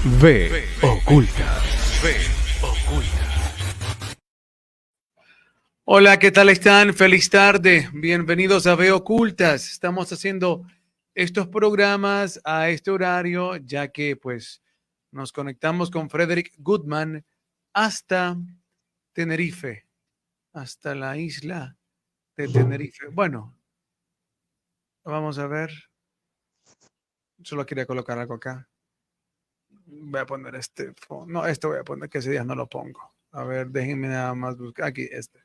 V oculta. V oculta. Hola, ¿qué tal están? Feliz tarde. Bienvenidos a V Ocultas. Estamos haciendo estos programas a este horario, ya que pues nos conectamos con Frederick Goodman hasta Tenerife, hasta la isla de Tenerife. Bueno, vamos a ver. Solo quería colocar algo acá. Voy a poner este. No, este voy a poner que ese día no lo pongo. A ver, déjenme nada más buscar. Aquí, este.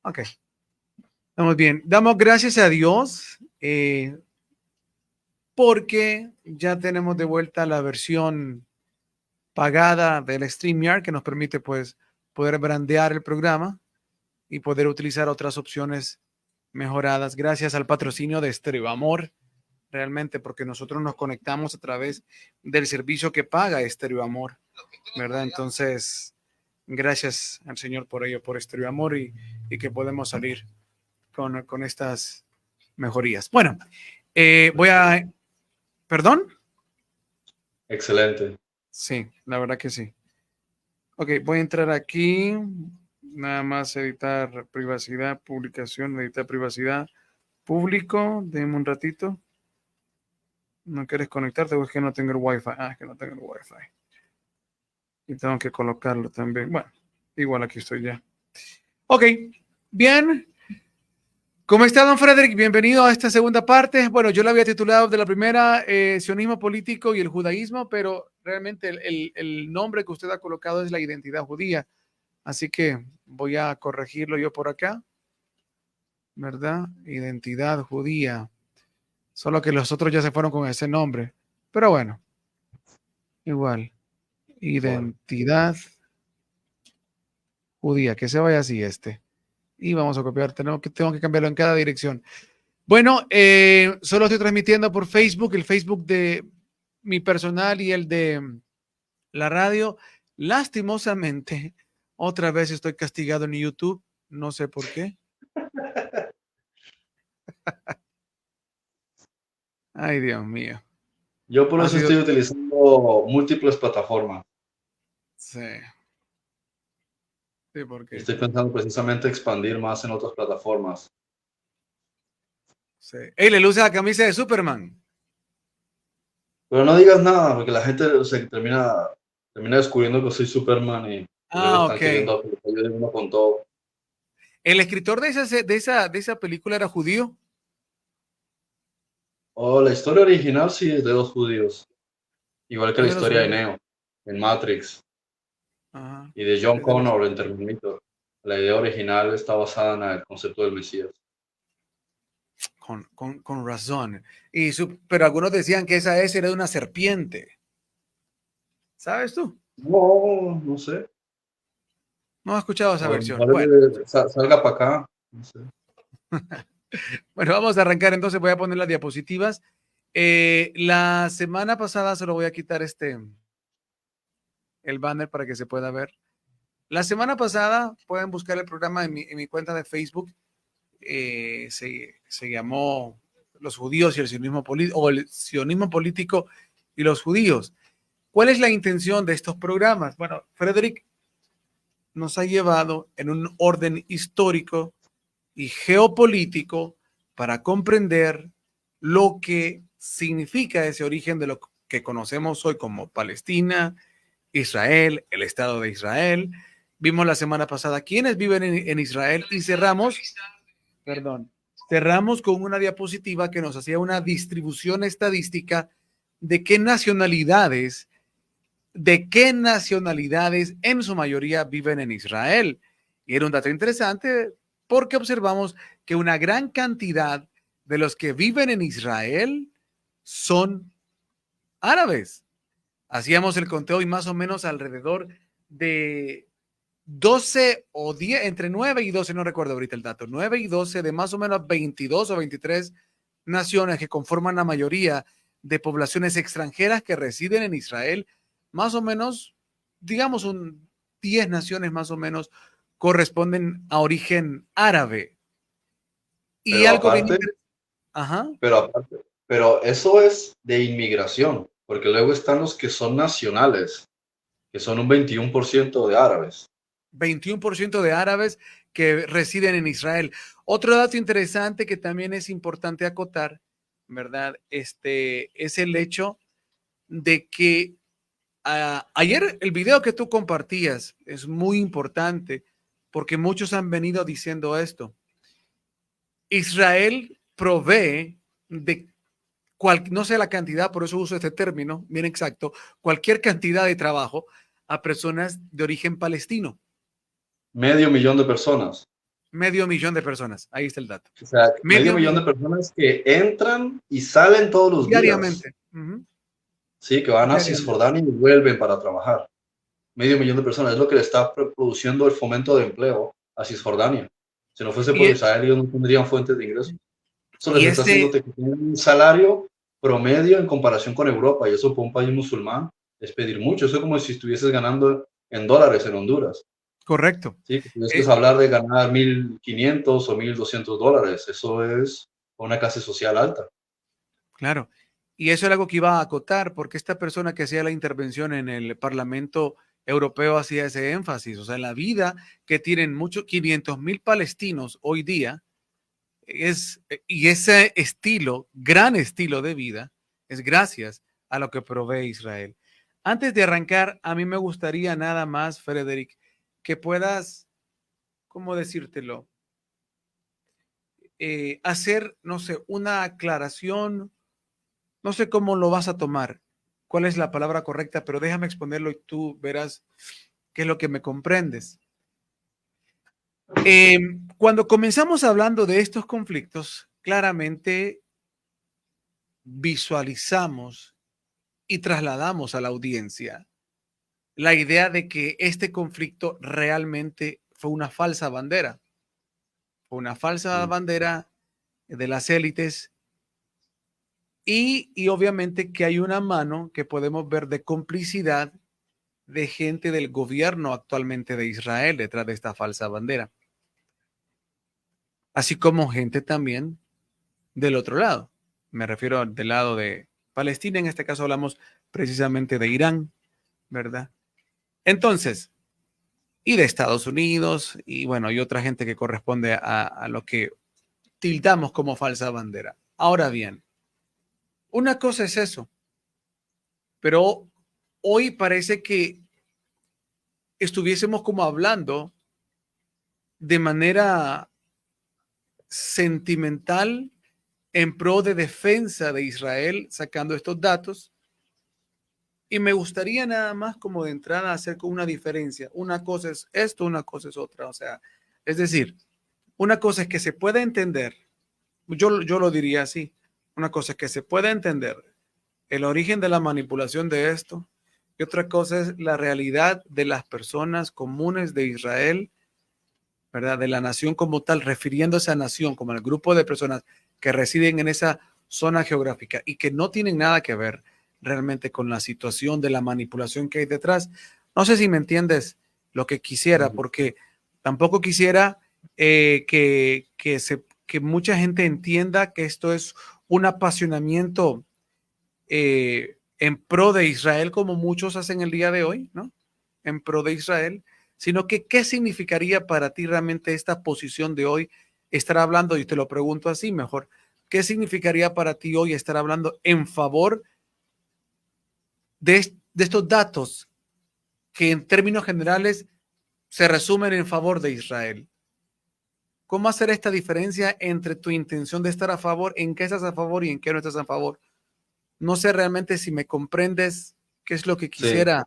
Ok. Estamos bien. Damos gracias a Dios porque ya tenemos de vuelta la versión pagada del StreamYard que nos permite pues poder brandear el programa y poder utilizar otras opciones mejoradas gracias al patrocinio de Stereo Amor, realmente porque nosotros nos conectamos a través del servicio que paga Stereo Amor, ¿verdad? Entonces, gracias al Señor por ello, por Stereo Amor y que podemos salir con estas mejorías. Bueno, voy a... ¿Perdón? Excelente. Sí, la verdad que sí. Ok, voy a entrar aquí. Nada más editar privacidad, publicación, editar privacidad, público. Deme un ratito. ¿No quieres conectarte o es que no tengo el Wi-Fi? Ah, es que no tengo el Wi-Fi. Y tengo que colocarlo también. Bueno, igual aquí estoy ya. Ok, bien. ¿Cómo está, don Frederick? Bienvenido a esta segunda parte. Bueno, yo la había titulado de la primera, sionismo político y el judaísmo, pero realmente el nombre que usted ha colocado es la identidad judía. Así que voy a corregirlo yo por acá, ¿verdad? Identidad judía. Solo que los otros ya se fueron con ese nombre. Pero bueno, igual. Identidad judía. Que se vaya así este. Y vamos a copiar. Tengo que cambiarlo en cada dirección. Bueno, solo estoy transmitiendo por Facebook, el Facebook de mi personal y el de la radio. Lastimosamente, otra vez estoy castigado en YouTube. No sé por qué. Ay, Dios mío. Yo por Ha eso sido... estoy utilizando múltiples plataformas. Sí. Sí, porque... Estoy pensando precisamente expandir más en otras plataformas. Sí. Ey, le luce la camisa de Superman. Pero no digas nada, porque la gente se termina descubriendo que soy Superman y luego Ah, están ok. queriendo que yo ayude uno con todo. ¿El escritor de esa película era judío? Oh, la historia original sí es de dos judíos, igual que Es la de los historia de judíos. Neo en Matrix Ajá. y de John Es de los... Connor en Terminator. La idea original está basada en el concepto del Mesías. Con razón. Pero algunos decían que esa S era de una serpiente. ¿Sabes tú? No, no sé. No he escuchado esa A lo versión. mejor Bueno, salga para acá. No sé. bueno, vamos a arrancar entonces. Voy a poner las diapositivas. La semana pasada se lo voy a quitar el banner para que se pueda ver. La semana pasada pueden buscar el programa en mi cuenta de Facebook. Se llamó Los judíos y el sionismo político, o el sionismo político y los judíos. ¿Cuál es la intención de estos programas? Bueno, Frederick nos ha llevado en un orden histórico y geopolítico para comprender lo que significa ese origen de lo que conocemos hoy como Palestina, Israel, el Estado de Israel. Vimos la semana pasada quiénes viven en Israel y cerramos con una diapositiva que nos hacía una distribución estadística de qué nacionalidades en su mayoría viven en Israel. Y era un dato interesante porque observamos que una gran cantidad de los que viven en Israel son árabes. Hacíamos el conteo y más o menos alrededor de 12 o 10, entre 9 y 12, no recuerdo ahorita el dato, 9 y 12 de más o menos 22 o 23 naciones que conforman la mayoría de poblaciones extranjeras que residen en Israel, más o menos, digamos, 10 naciones más o menos corresponden a origen árabe. Y Pero algo bien aparte, interesante. Ajá. pero aparte, pero eso es de inmigración, porque luego están los que son nacionales, que son un 21% de árabes. 21% de árabes que residen en Israel. Otro dato interesante que también es importante acotar, ¿verdad? Es el hecho de que ayer el video que tú compartías es muy importante porque muchos han venido diciendo esto. Israel provee de no sé la cantidad, por eso uso este término, bien exacto, cualquier cantidad de trabajo a personas de origen palestino. Medio millón de personas. Medio millón de personas. Ahí está el dato. O sea, medio Medio millón de millón personas que entran y salen todos los días. diariamente. Uh-huh. Sí, que van a Diariamente. Cisjordania y vuelven para trabajar. Medio millón de personas. Es lo que le está produciendo el fomento de empleo a Cisjordania. Si no fuese por Y, Israel, ellos no tendrían fuentes de ingresos. Eso les y está haciendo que tengan un salario promedio en comparación con Europa. Y eso para un país musulmán es pedir mucho. Eso es como si estuvieses ganando en dólares en Honduras. correcto. Sí, que tuvieses que hablar de ganar 1.500 o 1.200 dólares. Eso es una clase social alta. Claro. Y eso era algo que iba a acotar, porque esta persona que hacía la intervención en el Parlamento Europeo hacía ese énfasis. O sea, la vida que tienen muchos 500,000 palestinos hoy día y ese estilo, gran estilo de vida, es gracias a lo que provee Israel. Antes de arrancar, a mí me gustaría nada más, Frederick, que puedas, ¿cómo decírtelo? Hacer, no sé, una aclaración, no sé cómo lo vas a tomar, cuál es la palabra correcta, pero déjame exponerlo y tú verás qué es lo que me comprendes. Cuando comenzamos hablando de estos conflictos, claramente visualizamos y trasladamos a la audiencia la idea de que este conflicto realmente fue una falsa bandera. Fue una falsa Mm. bandera de las élites y obviamente que hay una mano que podemos ver de complicidad de gente del gobierno actualmente de Israel detrás de esta falsa bandera. Así como gente también del otro lado. Me refiero del lado de Palestina, en este caso hablamos precisamente de Irán, ¿verdad? Entonces, y de Estados Unidos, y bueno, hay otra gente que corresponde a lo que tildamos como falsa bandera. Ahora bien, una cosa es eso, pero hoy parece que estuviésemos como hablando de manera sentimental en pro de defensa de Israel, sacando estos datos. Y me gustaría nada más como de entrada hacer con una diferencia. Una cosa es esto, una cosa es otra. O sea, es decir, una cosa es que se pueda entender, yo lo diría así, una cosa es que se pueda entender el origen de la manipulación de esto y otra cosa es la realidad de las personas comunes de Israel, ¿verdad? De la nación como tal, refiriéndose a nación como el grupo de personas que residen en esa zona geográfica y que no tienen nada que ver realmente con la situación de la manipulación que hay detrás. No sé si me entiendes lo que quisiera, porque tampoco quisiera que mucha gente entienda que esto es un apasionamiento en pro de Israel, como muchos hacen el día de hoy, ¿no? En pro de Israel, sino que qué significaría para ti realmente esta posición de hoy, estar hablando, y te lo pregunto así mejor, ¿qué significaría para ti hoy estar hablando en favor de estos datos que en términos generales se resumen en favor de Israel? ¿Cómo hacer esta diferencia entre tu intención de estar a favor, en qué estás a favor y en qué no estás a favor? No sé realmente si me comprendes qué es lo que Sí. quisiera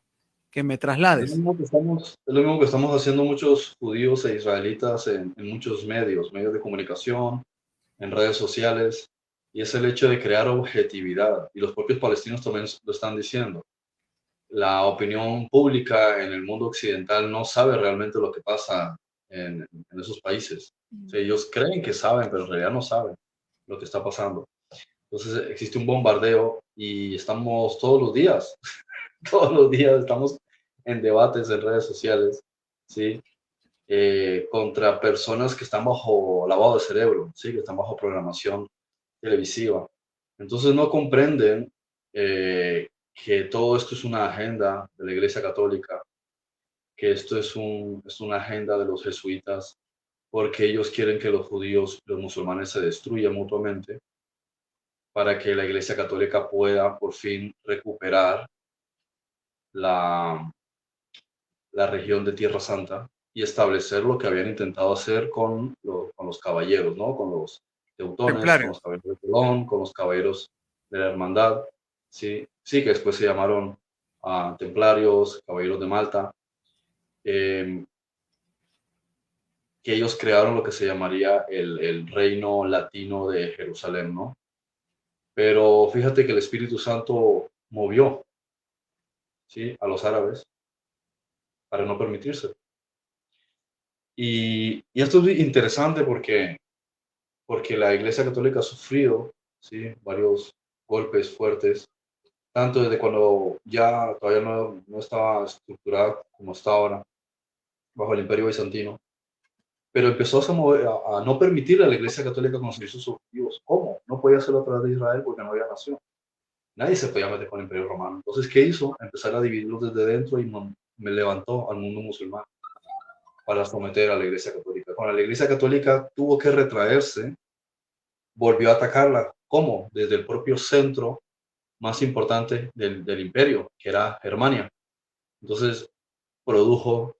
que me Es lo traslades. mismo que es lo mismo que estamos haciendo muchos judíos e israelitas en muchos medios de comunicación, en redes sociales, y es el hecho de crear objetividad. Y los propios palestinos también lo están diciendo. La opinión pública en el mundo occidental no sabe realmente lo que pasa en esos países. O sea, ellos creen que saben, pero en realidad no saben lo que está pasando. Entonces existe un bombardeo y estamos todos los días, todos los días estamos en debates en redes sociales, ¿sí? Contra personas que están bajo lavado de cerebro, ¿sí? Que están bajo programación televisiva. Entonces no comprenden que todo esto es una agenda de la Iglesia Católica, que esto es una agenda de los jesuitas, porque ellos quieren que los judíos y los musulmanes se destruyan mutuamente para que la Iglesia Católica pueda por fin recuperar la, la región de Tierra Santa y establecer lo que habían intentado hacer con los caballeros, ¿no? Con los teutones, con los Templarios. caballeros de Colón, con los caballeros de la Hermandad, ¿sí? Sí, que después se llamaron templarios, caballeros de Malta, eh, que ellos crearon lo que se llamaría el reino latino de Jerusalén, ¿no? Pero fíjate que el Espíritu Santo movió, ¿sí? A los árabes para no permitirse. Y esto es interesante porque la Iglesia Católica ha sufrido, ¿sí? Varios golpes fuertes, tanto desde cuando ya todavía no estaba estructurada como está ahora, bajo el Imperio Bizantino, pero empezó a no permitirle a la Iglesia Católica conseguir sus objetivos. ¿Cómo? No podía hacerlo a través de Israel porque no había nación. Nadie se podía meter con el Imperio Romano. Entonces, ¿qué hizo? Empezar a dividirlos desde dentro y me levantó al mundo musulmán para someter a la Iglesia Católica. Cuando la Iglesia Católica tuvo que retraerse, volvió a atacarla. ¿Cómo? Desde el propio centro más importante del imperio, que era Germania. Entonces produjo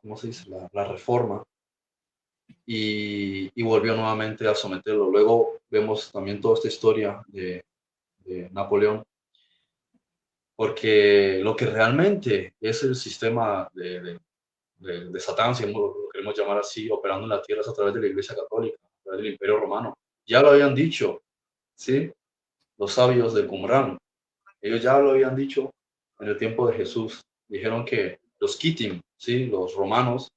¿cómo se dice? La reforma y volvió nuevamente a someterlo. Luego vemos también toda esta historia de Napoleón, porque lo que realmente es el sistema de Satán, si lo queremos llamar así, operando en la tierra es a través de la Iglesia Católica, a través del Imperio Romano. Ya lo habían dicho, ¿sí? Los sabios de Qumran. Ellos ya lo habían dicho en el tiempo de Jesús. Dijeron que los Kitim, ¿sí? Los romanos,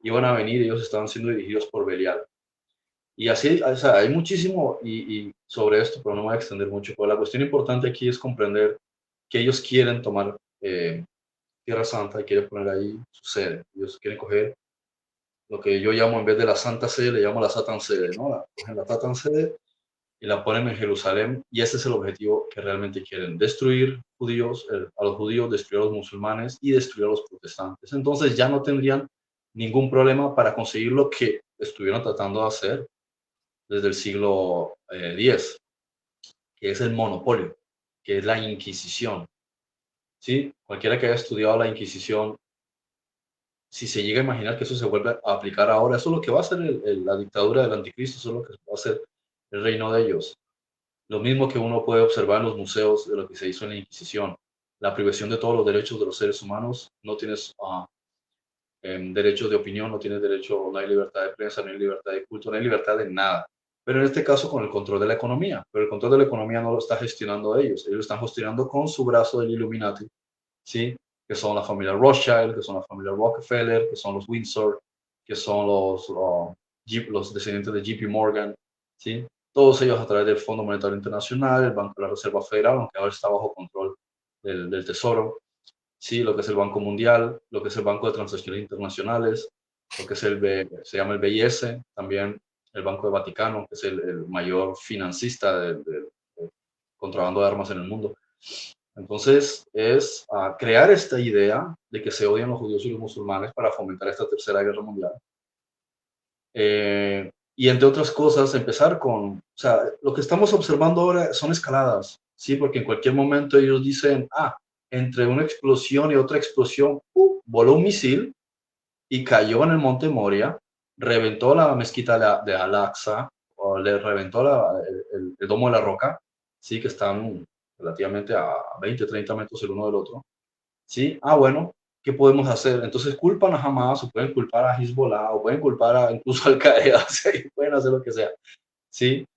iban a venir y ellos estaban siendo dirigidos por Belial. Y así, o sea, hay muchísimo y sobre esto, pero no me voy a extender mucho. Pero la cuestión importante aquí es comprender que ellos quieren tomar Tierra Santa y quieren poner ahí su sede. Ellos quieren coger lo que yo llamo, en vez de la Santa Sede, le llamo la Satan Sede, ¿no? Cogen la Satan Sede y la ponen en Jerusalén, y ese es el objetivo que realmente quieren: destruir judíos, a los judíos, destruir a los musulmanes y destruir a los protestantes. Entonces ya no tendrían ningún problema para conseguir lo que estuvieron tratando de hacer desde el siglo X, que es el monopolio, que es la Inquisición. ¿Sí? Cualquiera que haya estudiado la Inquisición, si se llega a imaginar que eso se vuelve a aplicar ahora, eso es lo que va a ser la dictadura del anticristo, eso es lo que va a ser el reino de ellos. Lo mismo que uno puede observar en los museos de lo que se hizo en la Inquisición, la privación de todos los derechos de los seres humanos. No tienes derecho de opinión, no tienes derecho, no hay libertad de prensa, no hay libertad de culto, no hay libertad de nada. Pero en este caso con el control de la economía, pero el control de la economía no lo está gestionando ellos lo están gestionando con su brazo del Illuminati, ¿sí? Que son la familia Rothschild, que son la familia Rockefeller, que son los Windsor, que son los descendientes de JP Morgan, ¿sí? Todos ellos a través del Fondo Monetario Internacional, el Banco de la Reserva Federal, aunque ahora está bajo control del Tesoro, ¿sí? Lo que es el Banco Mundial, lo que es el Banco de Transacciones Internacionales, lo que es se llama el BIS, también el Banco de Vaticano, que es el mayor financista del contrabando de armas en el mundo. Entonces, es crear esta idea de que se odian los judíos y los musulmanes para fomentar esta tercera guerra mundial. Y entre otras cosas, empezar o sea, lo que estamos observando ahora son escaladas, ¿sí? Porque en cualquier momento ellos dicen, entre una explosión y otra explosión, voló un misil y cayó en el monte Moria, reventó la mezquita de Al-Aqsa, o le reventó el domo de la roca, ¿sí? Que están relativamente a 20, 30 metros el uno del otro, ¿sí? Bueno, ¿qué podemos hacer? Entonces culpan a Hamas, o pueden culpar a Hezbollah, o pueden culpar incluso a Al-Qaeda, ¿sí? Pueden hacer lo que sea, ¿sí?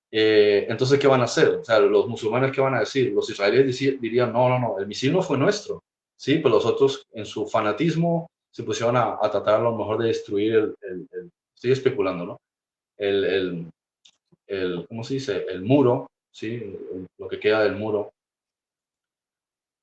Entonces, ¿qué van a hacer? O sea, los musulmanes, ¿qué van a decir? Los israelíes dirían, no, no, no, el misil no fue nuestro, ¿sí? Pero los otros, en su fanatismo, se pusieron a tratar a lo mejor de destruir estoy especulando, ¿no? El, el, ¿Cómo se dice? El muro, ¿sí? Lo que queda del muro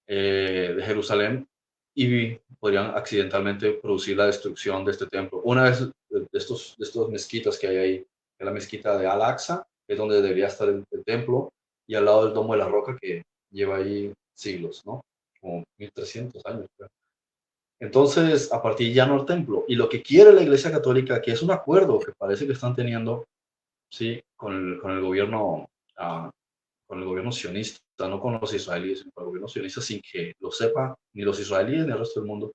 de Jerusalén, y podrían accidentalmente producir la destrucción de este templo. Una vez de estos mezquitas que hay ahí, que es la mezquita de Al-Aqsa, es donde debería estar el templo, y al lado del Domo de la Roca que lleva ahí siglos, ¿no? Como 1300 años, creo. Entonces, a partir ya no el templo. Y lo que quiere la Iglesia Católica, que es un acuerdo que parece que están teniendo, sí, con el gobierno, ah, con el gobierno sionista, no con los israelíes, sino con el gobierno sionista, sin que lo sepa ni los israelíes ni el resto del mundo,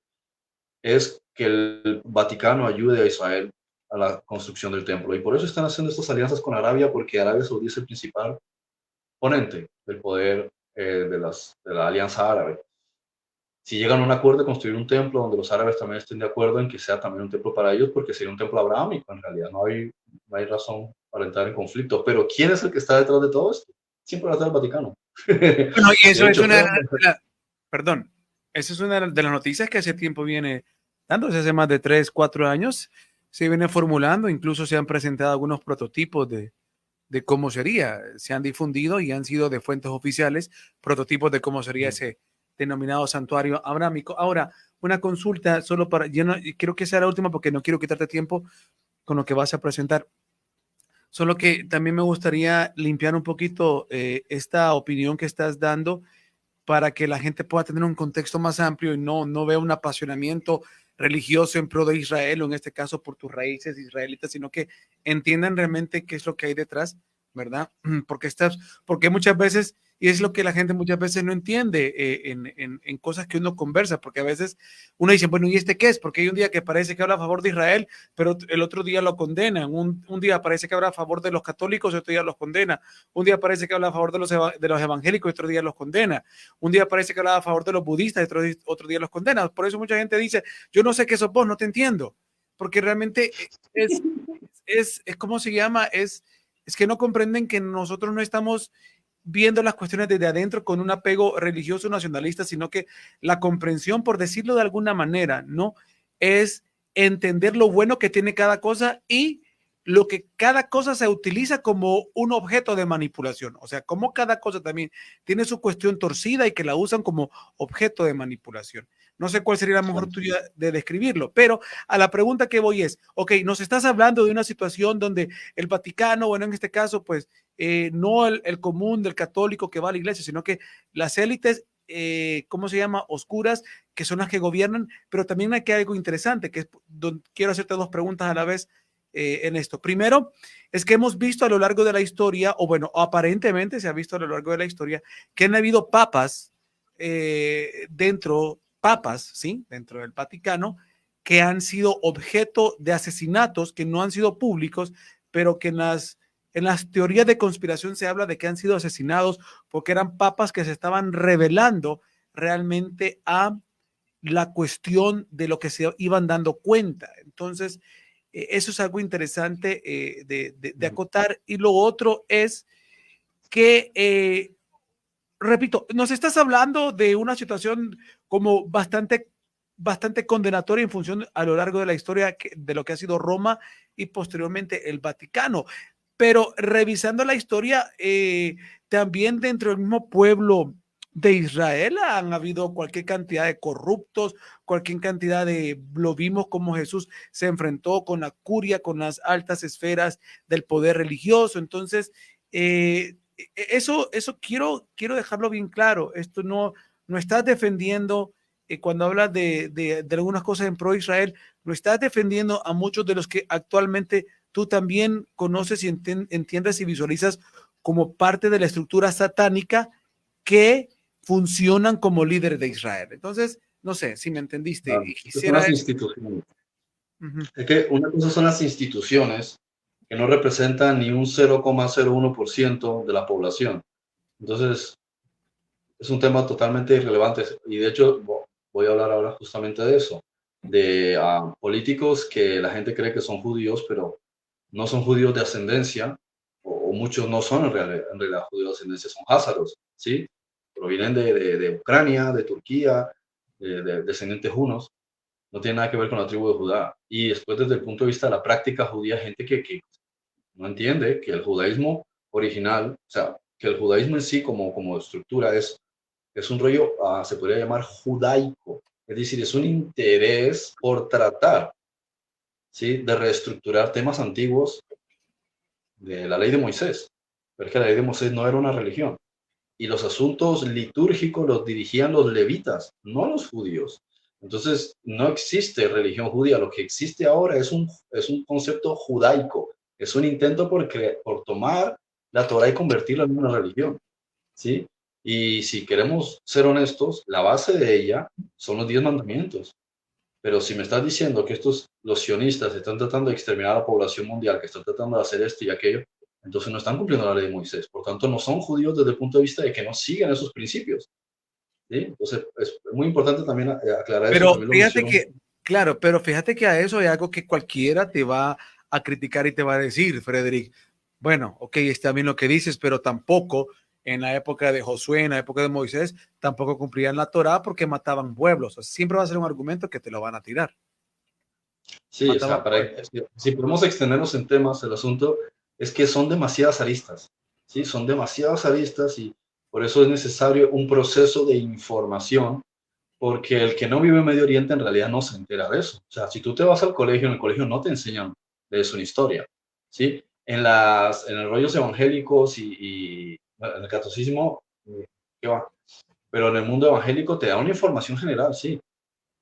es que el Vaticano ayude a Israel a la construcción del templo. Y por eso están haciendo estas alianzas con Arabia, porque Arabia Saudí es el principal ponente del poder de la Alianza Árabe. Si llegan a un acuerdo de construir un templo donde los árabes también estén de acuerdo en que sea también un templo para ellos, porque sería un templo abrahámico, en realidad no hay razón para entrar en conflicto. Pero ¿quién es el que está detrás de todo esto? Siempre va a estar el Vaticano. Bueno, y eso De es hecho, una, creo perdón, esa es una de las noticias que hace tiempo viene dándose, hace más de 3, 4 años, se viene formulando, incluso se han presentado algunos prototipos de cómo sería, se han difundido y han sido de fuentes oficiales, prototipos de cómo sería ese denominado santuario abrámico. Ahora, una consulta solo para, yo no, quiero que sea la última porque no quiero quitarte tiempo con lo que vas a presentar. Solo que también me gustaría limpiar un poquito esta opinión que estás dando para que la gente pueda tener un contexto más amplio y no vea un apasionamiento religioso en pro de Israel o en este caso por tus raíces israelitas, sino que entiendan realmente qué es lo que hay detrás, ¿verdad? Porque muchas veces, y es lo que la gente muchas veces no entiende en cosas que uno conversa, porque a veces uno dice, bueno, ¿y este qué es? Porque hay un día que parece que habla a favor de Israel, pero el otro día lo condenan, un día parece que habla a favor de los católicos, otro día los condena, un día parece que habla a favor de los evangélicos, otro día los condena, un día parece que hablaba a favor de los budistas, otro día los condena. Por eso mucha gente dice, yo no sé qué sos vos, no te entiendo. Porque realmente ¿cómo se llama? Es que no comprenden que nosotros no estamos viendo las cuestiones desde adentro con un apego religioso nacionalista, sino que la comprensión, por decirlo de alguna manera, ¿no? Es entender lo bueno que tiene cada cosa y lo que cada cosa se utiliza como un objeto de manipulación. O sea, como cada cosa también tiene su cuestión torcida y que la usan como objeto de manipulación. No sé cuál sería la mejor tuya de describirlo, pero a la pregunta que voy es, ok, nos estás hablando de una situación donde el Vaticano, bueno, en este caso, pues, no el común del católico que va a la iglesia, sino que las élites, ¿cómo se llama? Oscuras, que son las que gobiernan, pero también hay que algo interesante, que es, quiero hacerte dos preguntas a la vez en esto. Primero, es que hemos visto a lo largo de la historia, o bueno, aparentemente se ha visto a lo largo de la historia, que han habido papas papas, ¿sí? Dentro del Vaticano, que han sido objeto de asesinatos que no han sido públicos, pero que en las teorías de conspiración se habla de que han sido asesinados porque eran papas que se estaban revelando realmente a la cuestión de lo que se iban dando cuenta. Entonces, eso es algo interesante de acotar. Y lo otro es que, repito, nos estás hablando de una situación como bastante condenatoria en función a lo largo de la historia de lo que ha sido Roma y posteriormente el Vaticano. Pero revisando la historia, también dentro del mismo pueblo de Israel han habido cualquier cantidad de corruptos, cualquier cantidad lo vimos como Jesús se enfrentó con la curia, con las altas esferas del poder religioso. Entonces, eso quiero dejarlo bien claro. Esto no estás defendiendo, cuando hablas de algunas cosas en pro Israel, no estás defendiendo a muchos de los que actualmente tú también conoces y entiendes y visualizas como parte de la estructura satánica que funcionan como líderes de Israel. Entonces, no sé si me entendiste. claro, Y son quisiera... las instituciones. Uh-huh. Es que una cosa son las instituciones que no representan ni un 0,01% de la población. Entonces, es un tema totalmente irrelevante. Y de hecho, voy a hablar ahora justamente de eso, de políticos que la gente cree que son judíos, pero no son judíos de ascendencia, o muchos no son en realidad judíos de ascendencia, son házaros, ¿sí? Provienen de Ucrania, de Turquía, de descendientes hunos, no tiene nada que ver con la tribu de Judá. Y después, desde el punto de vista de la práctica judía, gente que no entiende que el judaísmo original, o sea, que el judaísmo en sí como estructura es un rollo, se podría llamar judaico, es decir, es un interés por tratar, ¿sí? De reestructurar temas antiguos de la ley de Moisés, pero es que la ley de Moisés no era una religión, y los asuntos litúrgicos los dirigían los levitas, no los judíos. Entonces, no existe religión judía. Lo que existe ahora es un concepto judaico. Es un intento por tomar la Torah y convertirla en una religión, ¿sí? Y si queremos ser honestos, la base de ella son los 10 mandamientos. Pero si me estás diciendo que los sionistas están tratando de exterminar a la población mundial, que están tratando de hacer esto y aquello, entonces no están cumpliendo la ley de Moisés. Por tanto, no son judíos desde el punto de vista de que no siguen esos principios, ¿sí? Entonces, es muy importante también aclarar eso, Pero también lo fíjate menciono. que, claro, pero fíjate que a eso hay algo que cualquiera te va a criticar y te va a decir, Frederick. Bueno, ok, está bien lo que dices, pero tampoco en la época de Josué, en la época de Moisés, tampoco cumplían la Torá porque mataban pueblos. O sea, siempre va a ser un argumento que te lo van a tirar. Sí, o Mataban sea, pueblos. si podemos extendernos en temas, el asunto es que son demasiadas aristas, ¿sí? Son demasiadas aristas y por eso es necesario un proceso de información, porque el que no vive en Medio Oriente en realidad no se entera de eso. O sea, si tú te vas al colegio, en el colegio no te enseñan de eso en historia, ¿sí? En los rollos evangélicos bueno, en el catolicismo, ¿qué va? Pero en el mundo evangélico te da una información general, sí,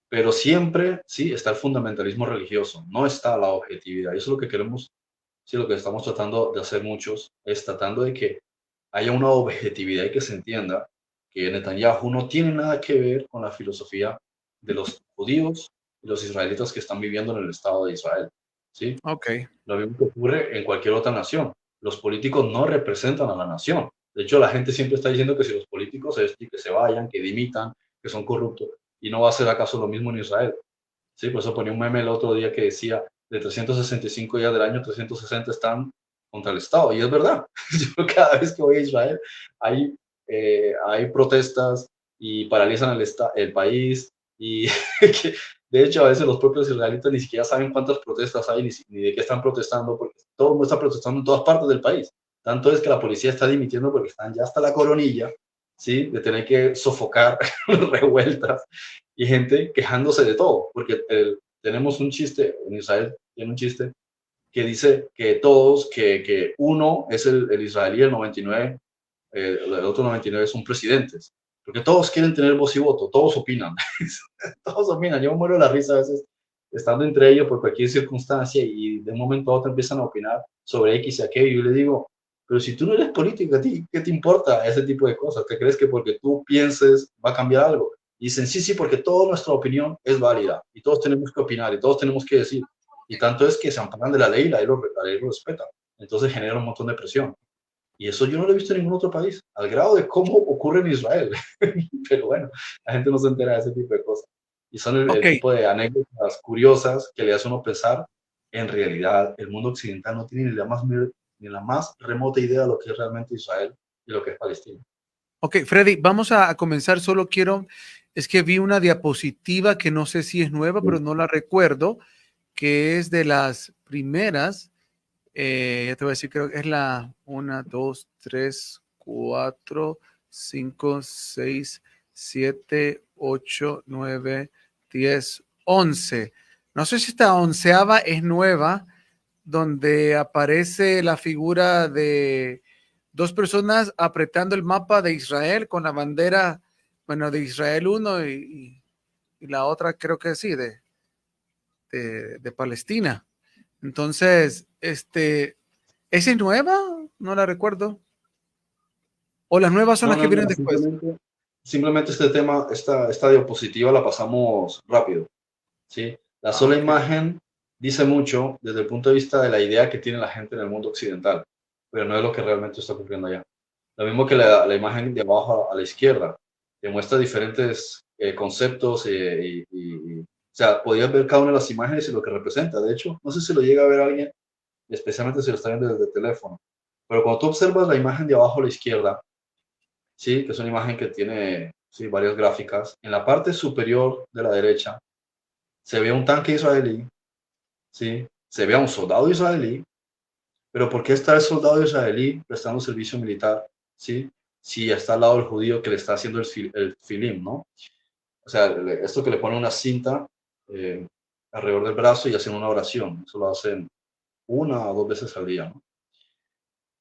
pero siempre, sí, está el fundamentalismo religioso, no está la objetividad. Y eso es lo que queremos, sí, lo que estamos tratando de hacer muchos, es tratando de que haya una objetividad y que se entienda que Netanyahu no tiene nada que ver con la filosofía de los judíos y los israelitas que están viviendo en el Estado de Israel, ¿sí? Ok, Lo mismo que ocurre en cualquier otra nación. Los políticos no representan a la nación. De hecho, la gente siempre está diciendo que si los políticos es que se vayan, que dimitan, que son corruptos, y no va a ser acaso lo mismo en Israel. Sí, por eso ponía un meme el otro día que decía, de 365 días del año, 360 están contra el Estado. Y es verdad. Yo cada vez que voy a Israel hay, hay protestas y paralizan el país. Y de hecho, a veces los propios israelitas ni siquiera saben cuántas protestas hay ni de qué están protestando, porque todo el mundo está protestando en todas partes del país. Tanto es que la policía está dimitiendo porque están ya hasta la coronilla, ¿sí? De tener que sofocar revueltas y gente quejándose de todo, porque tenemos un chiste, en Israel tiene un chiste que dice que todos, que uno es el israelí, el 99, el otro 99 son presidentes, porque todos quieren tener voz y voto, todos opinan, todos opinan, yo me muero de la risa a veces estando entre ellos por cualquier circunstancia y de un momento a otro empiezan a opinar sobre X y aquello, y yo le digo, pero si tú no eres político, ¿a ti qué te importa ese tipo de cosas? ¿Te crees que porque tú pienses va a cambiar algo? Y dicen, sí, sí, porque toda nuestra opinión es válida y todos tenemos que opinar y todos tenemos que decir. Y tanto es que se amparan de la ley y la ley lo respeta. Entonces genera un montón de presión. Y eso yo no lo he visto en ningún otro país, al grado de cómo ocurre en Israel. Pero bueno, la gente no se entera de ese tipo de cosas. Y son ok, el tipo de anécdotas curiosas que le hace uno pensar, en realidad el mundo occidental no tiene ni la más remota idea de lo que es realmente Israel y lo que es Palestina. ok, Freddy, vamos a comenzar. Solo quiero, es que vi una diapositiva que no sé si es nueva, pero no la recuerdo, que es de las primeras. Ya te voy a decir, creo que es la 1, 2, 3, 4, 5, 6, 7, 8, 9, 10, 11. No sé si esta onceava es nueva, donde aparece la figura de dos personas apretando el mapa de Israel con la bandera, bueno, de Israel uno y la otra creo que sí, de Palestina. Entonces, ¿esa es nueva? No la recuerdo. ¿O las nuevas son No, las que no, vienen no, después? simplemente este tema, esta diapositiva la pasamos rápido, ¿sí? La Ah, sola ok. imagen dice mucho desde el punto de vista de la idea que tiene la gente en el mundo occidental, pero no es lo que realmente está ocurriendo allá. Lo mismo que la imagen de abajo a la izquierda, que muestra diferentes conceptos o sea, podías ver cada una de las imágenes y lo que representa. De hecho, no sé si lo llega a ver alguien, especialmente si lo está viendo desde el teléfono, pero cuando tú observas la imagen de abajo a la izquierda, sí, que es una imagen que tiene sí, varias gráficas, en la parte superior de la derecha se ve un tanque israelí, sí, se ve a un soldado israelí, pero ¿por qué está el soldado israelí prestando servicio militar? ¿Sí? Si está al lado del judío que le está haciendo el filim, ¿no? O sea, esto que le pone una cinta eh, alrededor del brazo y hacen una oración. Eso lo hacen una o dos veces al día, ¿no?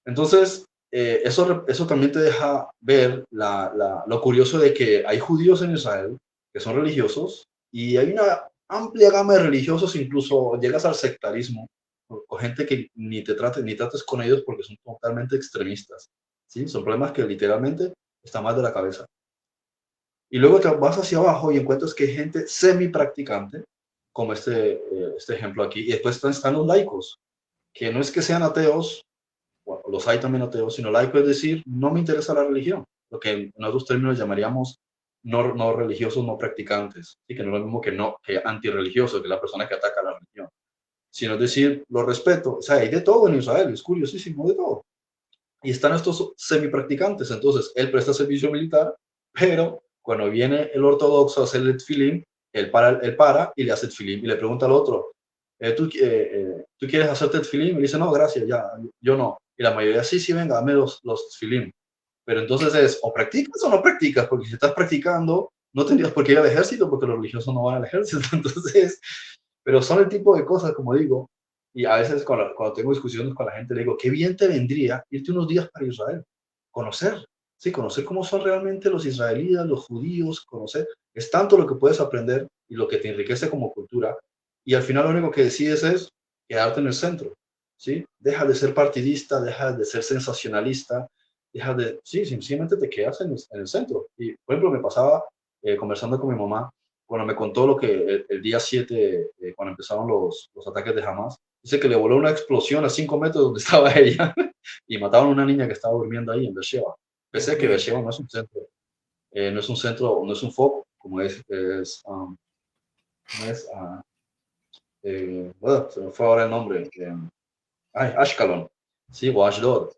Entonces, eso también te deja ver lo curioso de que hay judíos en Israel que son religiosos y hay una amplia gama de religiosos, incluso llegas al sectarismo, o gente que ni trates con ellos porque son totalmente extremistas, ¿sí? Son problemas que literalmente están mal de la cabeza. Y luego te vas hacia abajo y encuentras que hay gente semi practicante, como este ejemplo aquí, y después están los laicos, que no es que sean ateos, bueno, los hay también ateos, sino laico es decir, no me interesa la religión, lo que en otros términos llamaríamos no religiosos, no practicantes, y que no es lo mismo que no, que antirreligioso, que es la persona que ataca la religión, sino es decir, lo respeto, o sea, hay de todo en Israel, es curiosísimo, de todo. Y están estos semi-practicantes, entonces él presta servicio militar, pero cuando viene el ortodoxo a hacer el tefilín, él para y le hace el tefilín y le pregunta al otro, ¿tú quieres hacerte el tefilín? Y me dice, no, gracias, ya, yo no. Y la mayoría, sí, sí, venga, dame los tefilín. Pero entonces es, o practicas o no practicas, porque si estás practicando, no tendrías por qué ir al ejército, porque los religiosos no van al ejército. Entonces, pero son el tipo de cosas, como digo, y a veces cuando tengo discusiones con la gente, le digo, qué bien te vendría irte unos días para Israel, conocer, sí, conocer cómo son realmente los israelíes, los judíos, conocer, es tanto lo que puedes aprender y lo que te enriquece como cultura, y al final lo único que decides es quedarte en el centro, ¿sí? Deja de ser partidista, deja de ser sensacionalista, deja de, sí, simplemente te quedas en el centro. Y, por ejemplo, me pasaba conversando con mi mamá, cuando me contó lo que el día 7, cuando empezaron los ataques de Hamas, dice que le voló una explosión a 5 metros donde estaba ella y mataron a una niña que estaba durmiendo ahí en Beersheba. Pese Dios a que mío. Beersheba no es un centro, no es un centro, no es un foco, como no es bueno, se me fue ahora el nombre, Ashkelon, sí, o Ashdod.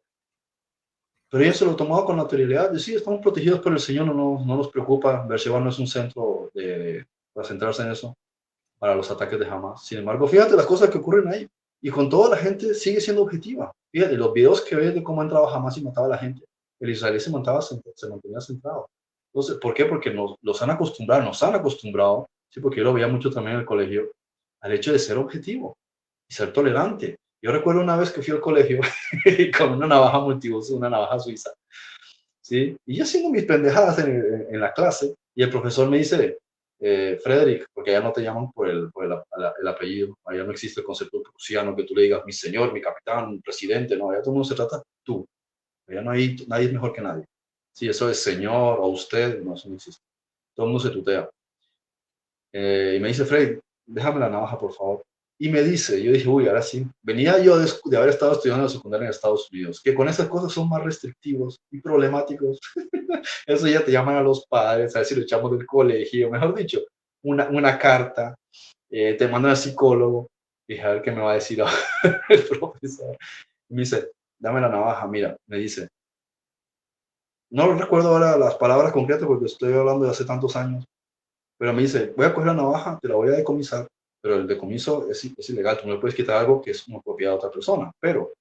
Pero ella se lo tomaba con naturalidad, de sí, estamos protegidos por el Señor, no nos preocupa, Beersheba no es un centro para centrarse en eso, para los ataques de Hamas. Sin embargo, fíjate las cosas que ocurren ahí. Y con toda la gente sigue siendo objetiva. Fíjate, los videos que ves de cómo entraba Hamas y mataba a la gente, el israelí se mantenía centrado. Entonces, ¿por qué? Porque nos han acostumbrado, sí, porque yo lo veía mucho también en el colegio, al hecho de ser objetivo y ser tolerante. Yo recuerdo una vez que fui al colegio con una navaja multiuso, una navaja suiza, ¿sí? Y yo haciendo mis pendejadas en la clase, y el profesor me dice, Frederick, porque allá no te llaman por el apellido, allá no existe el concepto prusiano que tú le digas mi señor, mi capitán, mi presidente, no, allá todo el mundo se trata tú, allá no hay, nadie es mejor que nadie. Sí, eso es señor o usted, no, eso no existe. Todo el mundo se tutea. Y me dice, Fred, déjame la navaja, por favor. Y me dice, yo dije, uy, ahora sí. Venía yo de haber estado estudiando la secundaria en Estados Unidos, que con esas cosas son más restrictivos y problemáticos. Eso ya te llaman a los padres, a ver si lo echamos del colegio, mejor dicho, una carta, te mandan al psicólogo, y a ver qué me va a decir el profesor. Y me dice, dame la navaja, mira, me dice, no recuerdo ahora las palabras concretas porque estoy hablando de hace tantos años, pero me dice, voy a coger la navaja, te la voy a decomisar, pero el decomiso es ilegal, tú no le puedes quitar algo que es como propiedad de otra persona, pero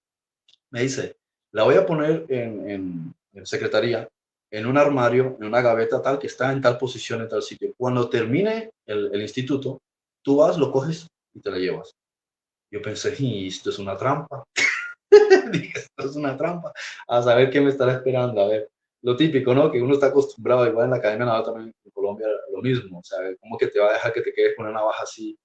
me dice, la voy a poner en secretaría, en un armario, en una gaveta tal, que está en tal posición, en tal sitio. Cuando termine el instituto, tú vas, lo coges y te la llevas. Yo pensé, y esto es una trampa. Dije, esto es una trampa. A saber qué me estará esperando. A ver, lo típico, ¿no? Que uno está acostumbrado, igual en la Academia Naval también en Colombia, lo mismo. O sea, ¿cómo que te va a dejar que te quedes con una navaja así?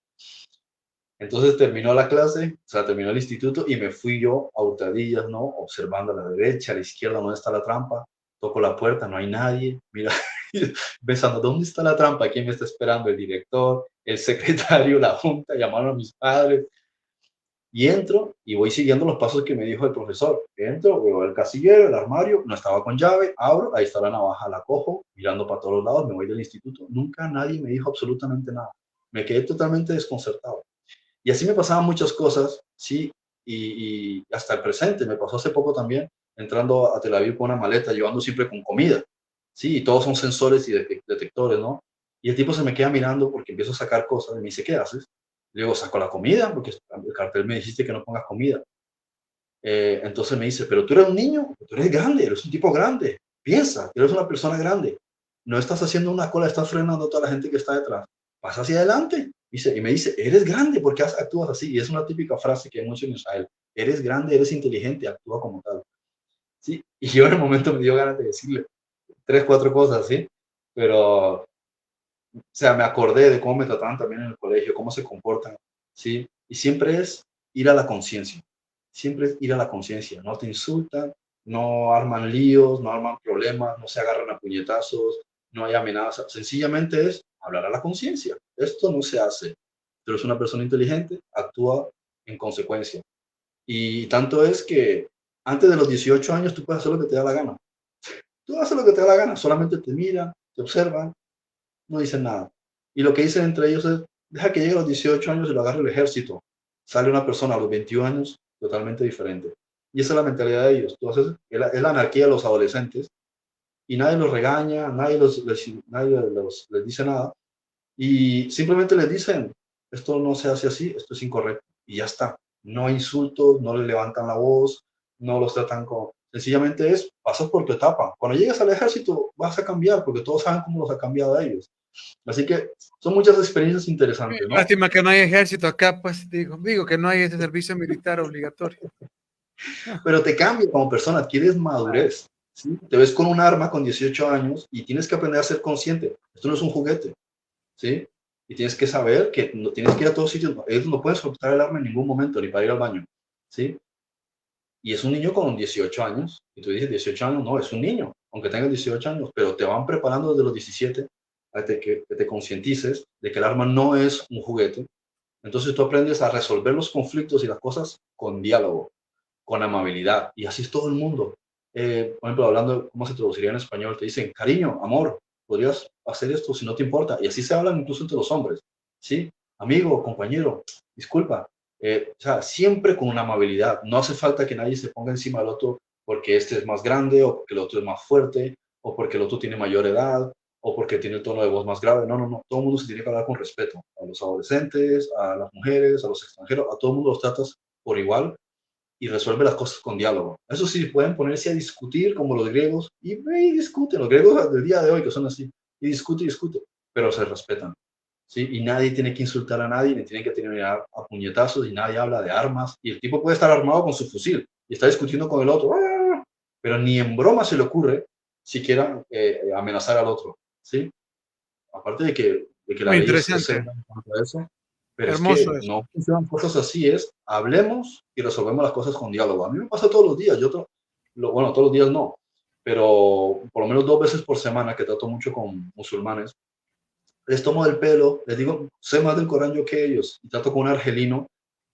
Entonces terminó la clase, o sea, terminó el instituto y me fui yo a hurtadillas, ¿no? Observando a la derecha, a la izquierda, dónde está la trampa. Toco la puerta, no hay nadie. Mira, pensando, ¿dónde está la trampa? ¿Quién me está esperando? El director, el secretario, la junta, llamaron a mis padres. Y entro y voy siguiendo los pasos que me dijo el profesor. Entro, veo el casillero, el armario, no estaba con llave, abro, ahí está la navaja, la cojo, mirando para todos lados, me voy del instituto. Nunca nadie me dijo absolutamente nada. Me quedé totalmente desconcertado. Y así me pasaban muchas cosas, sí, y hasta el presente. Me pasó hace poco también, entrando a Tel Aviv con una maleta, llevando siempre con comida, sí, y todos son sensores y detectores, ¿no? Y el tipo se me queda mirando porque empiezo a sacar cosas y me dice, ¿qué haces? Le digo, saco la comida, porque el cartel me dijiste que no pongas comida. Entonces me dice, pero tú eres un niño, tú eres grande, eres un tipo grande, piensa, eres una persona grande, no estás haciendo una cola, estás frenando a toda la gente que está detrás, pasa hacia adelante. Dice, y me dice, eres grande, ¿por qué actúas así? Y es una típica frase que hay mucho en Israel, eres grande, eres inteligente, actúa como tal. ¿sí? Y yo en el momento me dio ganas de decirle tres, cuatro cosas, ¿sí? Pero, o sea, me acordé de cómo me trataban también en el colegio, cómo se comportan, ¿sí? Y siempre es ir a la conciencia, siempre es ir a la conciencia, no te insultan, no arman líos, no arman problemas, no se agarran a puñetazos, no hay amenazas, sencillamente es hablar a la conciencia. Esto no se hace. Tú eres una persona inteligente, actúa en consecuencia. Y tanto es que antes de los 18 años tú puedes hacer lo que te da la gana. Tú haces lo que te da la gana, solamente te miran, te observan, no dicen nada. Y lo que dicen entre ellos es, deja que llegue a los 18 años y lo agarre el ejército. Sale una persona a los 21 años totalmente diferente. Y esa es la mentalidad de ellos. Tú haces, es la anarquía de los adolescentes y nadie los regaña, nadie les dice nada. Y simplemente les dicen, esto no se hace así, esto es incorrecto. Y ya está. No hay insultos, no les levantan la voz, no los tratan como... Sencillamente es, pasas por tu etapa. Cuando llegues al ejército vas a cambiar, porque todos saben cómo los ha cambiado a ellos. Así que son muchas experiencias interesantes, ¿no? Lástima que no hay ejército acá, pues digo que no hay este servicio militar obligatorio. Pero te cambia como persona, adquieres madurez, ¿sí? Te ves con un arma con 18 años y tienes que aprender a ser consciente. Esto no es un juguete, ¿sí? Y tienes que saber que no tienes que ir a todos sitios. Ellos no pueden soltar el arma en ningún momento, ni para ir al baño, ¿sí? Y es un niño con 18 años. Y tú dices, 18 años, no, es un niño, aunque tenga 18 años, pero te van preparando desde los 17 a que te concientices de que el arma no es un juguete. Entonces tú aprendes a resolver los conflictos y las cosas con diálogo, con amabilidad. Y así es todo el mundo. Por ejemplo, hablando de cómo se traduciría en español, te dicen, cariño, amor, podrías hacer esto si no te importa. Y así se hablan incluso entre los hombres, ¿sí? Amigo, compañero, disculpa. O sea, siempre con una amabilidad. No hace falta que nadie se ponga encima del otro porque este es más grande o porque el otro es más fuerte o porque el otro tiene mayor edad o porque tiene el tono de voz más grave. No, no, no. Todo el mundo se tiene que hablar con respeto. A los adolescentes, a las mujeres, a los extranjeros, a todo el mundo los tratas por igual y resuelve las cosas con diálogo. Eso sí, pueden ponerse a discutir como los griegos y discuten, los griegos del día de hoy que son así, y discuten, pero se respetan, ¿sí? Y nadie tiene que insultar a nadie, ni tiene que tener a puñetazos, y nadie habla de armas, y el tipo puede estar armado con su fusil y está discutiendo con el otro, ¡ah! Pero ni en broma se le ocurre siquiera amenazar al otro, ¿sí? Aparte de que la Muy ley es interesante, severa en cuanto a eso, pero es hermoso que eso. no funcionan cosas así, es hablemos y resolvemos las cosas con diálogo. A mí me pasa todos los días, bueno, todos los días no, pero por lo menos 2 veces por semana que trato mucho con musulmanes, les tomo del pelo, les digo, sé más del Corán yo que ellos, y trato con un argelino,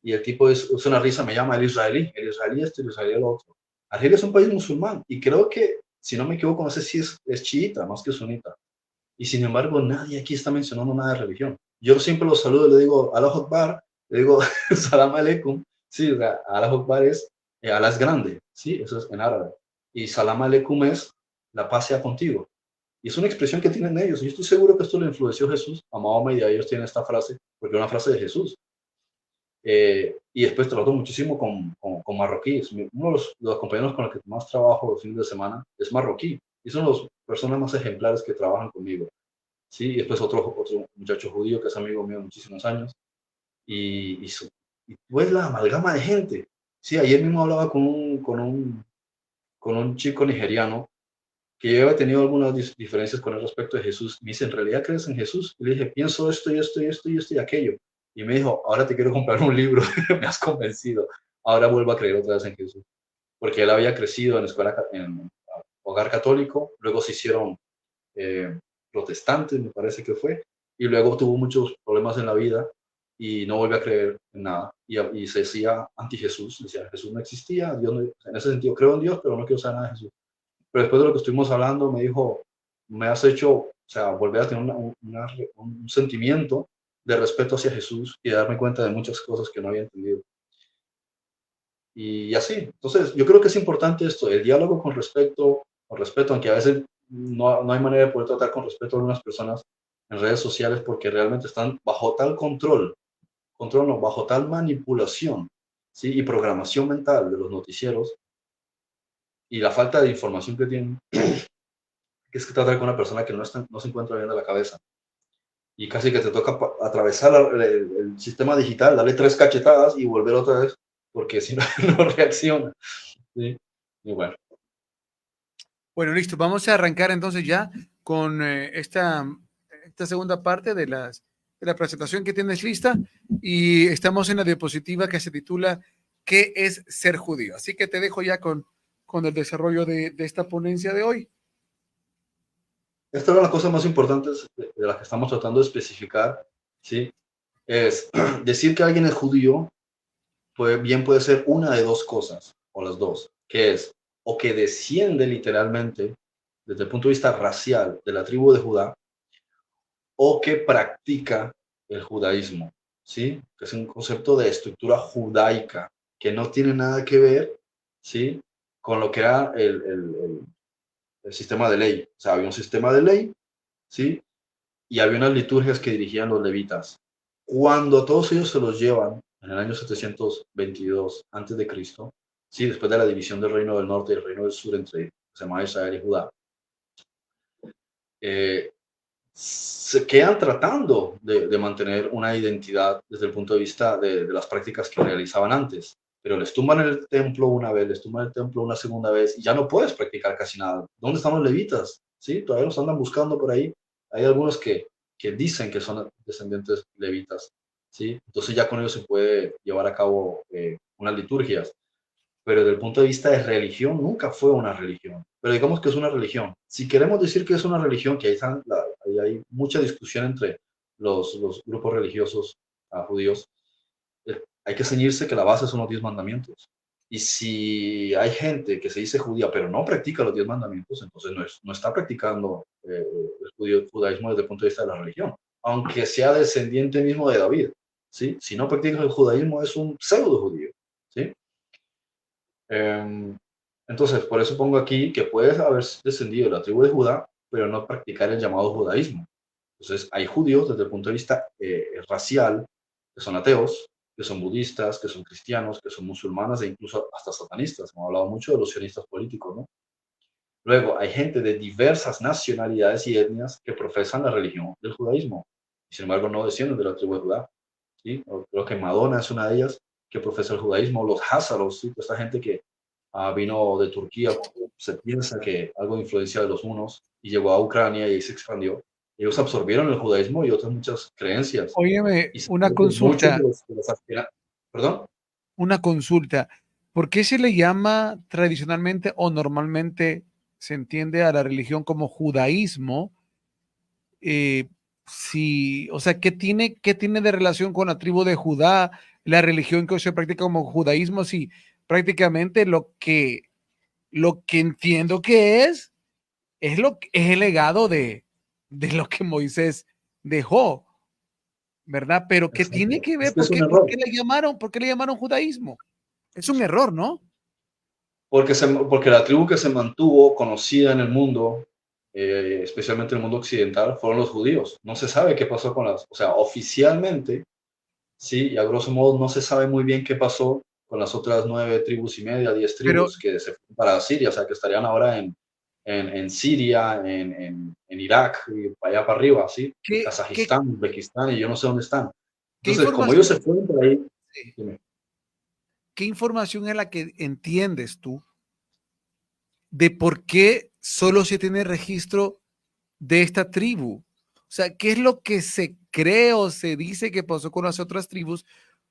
y el tipo es una risa, me llama el israelí este, el israelí el otro. Argelia es un país musulmán, y creo que, si no me equivoco, no sé si es chiita más que sunita. Y sin embargo, nadie aquí está mencionando nada de religión. Yo siempre los saludo, le digo Allah Akbar, le digo Salam Aleikum. Sí, o sea, Allah Akbar es, Allah es grande, sí, eso es en árabe. Y Salam Aleikum es la paz sea contigo. Y es una expresión que tienen ellos. Y yo estoy seguro que esto lo influenció Jesús. A Mahoma y de ellos tienen esta frase, porque es una frase de Jesús. Y después trato muchísimo con marroquíes. Uno de los compañeros con los que más trabajo los fines de semana es marroquí. Y son las personas más ejemplares que trabajan conmigo. ¿Sí? Y después otro muchacho judío que es amigo mío de muchísimos años, y pues la amalgama de gente. Sí, ayer mismo hablaba con un chico nigeriano que yo había tenido algunas diferencias con él respecto de Jesús. Me dice, ¿en realidad crees en Jesús? Y le dije, pienso esto y esto y esto y esto y aquello. Y me dijo, ahora te quiero comprar un libro, me has convencido. Ahora vuelvo a creer otra vez en Jesús. Porque él había crecido en escuela, en hogar católico, luego se hicieron protestantes, me parece que fue, y luego tuvo muchos problemas en la vida y no volvió a creer en nada y se decía anti-Jesús, decía Jesús no existía, Dios no, en ese sentido creo en Dios, pero no quiero saber nada de Jesús. Pero después de lo que estuvimos hablando, me dijo, me has hecho, o sea, volver a tener un sentimiento de respeto hacia Jesús y de darme cuenta de muchas cosas que no había entendido. Y así, entonces yo creo que es importante esto, el diálogo con respeto, aunque a veces no hay manera de poder tratar con respeto a algunas personas en redes sociales porque realmente están bajo tal control no, bajo tal manipulación, ¿sí? Y programación mental de los noticieros y la falta de información que tienen, que es que tratar con una persona que no se encuentra bien de la cabeza. Y casi que te toca atravesar el sistema digital, darle 3 cachetadas y volver otra vez, porque si no, no reacciona. ¿Sí? Y bueno. Bueno, listo. Vamos a arrancar entonces ya con esta segunda parte de la presentación que tienes lista y estamos en la diapositiva que se titula ¿Qué es ser judío? Así que te dejo ya con el desarrollo de esta ponencia de hoy. Esta es una de las cosas más importantes de las que estamos tratando de especificar, ¿sí? Es decir que alguien es judío, bien puede ser una de dos cosas, o las dos, que es o que desciende literalmente desde el punto de vista racial de la tribu de Judá, o que practica el judaísmo, ¿sí? Que es un concepto de estructura judaica que no tiene nada que ver, ¿sí? Con lo que era el sistema de ley. O sea, había un sistema de ley, ¿sí? Y había unas liturgias que dirigían los levitas. Cuando a todos ellos se los llevan en el año 722 antes de Cristo, ¿sí? Después de la división del reino del norte y el reino del sur entre se llama Israel y Judá, eh, se quedan tratando de mantener una identidad desde el punto de vista de las prácticas que realizaban antes. Pero les tumban el templo una vez, les tumban el templo una segunda vez y ya no puedes practicar casi nada. ¿Dónde están los levitas? ¿Sí? Todavía los andan buscando por ahí. Hay algunos que dicen que son descendientes levitas. ¿Sí? Entonces ya con ellos se puede llevar a cabo unas liturgias, pero desde el punto de vista de religión nunca fue una religión. Pero digamos que es una religión. Si queremos decir que es una religión, que ahí hay mucha discusión entre los grupos religiosos judíos, hay que ceñirse que la base son los 10 mandamientos. Y si hay gente que se dice judía, pero no practica los 10 mandamientos, entonces no está practicando el judaísmo desde el punto de vista de la religión, aunque sea descendiente mismo de David. ¿Sí? Si no practica el judaísmo, es un pseudo judío. ¿Sí? Entonces, por eso pongo aquí que puedes haber descendido de la tribu de Judá, pero no practicar el llamado judaísmo. Entonces, hay judíos desde el punto de vista racial, que son ateos, que son budistas, que son cristianos, que son musulmanas e incluso hasta satanistas. Hemos hablado mucho de los sionistas políticos, ¿no? Luego, hay gente de diversas nacionalidades y etnias que profesan la religión del judaísmo y sin embargo no descienden de la tribu de Judá. ¿Sí? Creo que Madonna es una de ellas que profesa el judaísmo, los házaros, ¿sí? Esta gente que vino de Turquía, se piensa que algo de influencia de los hunos y llegó a Ucrania y ahí se expandió. Ellos absorbieron el judaísmo y otras muchas creencias. Óyeme, Y se una cree que muchos consulta, de los aspirantes, perdón, una consulta. ¿Por qué se le llama tradicionalmente o normalmente se entiende a la religión como judaísmo? eh, si, o sea, qué tiene de relación con la tribu de Judá, la religión que hoy se practica como judaísmo? Si prácticamente lo que entiendo que es es el legado de lo que Moisés dejó, ¿verdad? Pero ¿qué tiene exacto. que Es ver? que es un Por error. qué por qué le llamaron judaísmo? Es un error, ¿no? Porque la tribu que se mantuvo conocida en el mundo, especialmente en el mundo occidental, fueron los judíos. No se sabe qué pasó con o sea, oficialmente, sí, y a grosso modo no se sabe muy bien qué pasó con las otras 9 tribus y media, 10 tribus Pero, que se fueron para Siria, o sea, que estarían ahora en Siria, en Irak, y para allá para arriba, ¿sí? ¿qué, qué, Kazajistán, Uzbekistán, y yo no sé dónde están. qué Entonces, como ellos información, se fueron por ahí, dime. qué información es la que entiendes tú de por qué solo se tiene registro de esta tribu? O sea, ¿qué es lo que se cree o se dice que pasó con las otras tribus?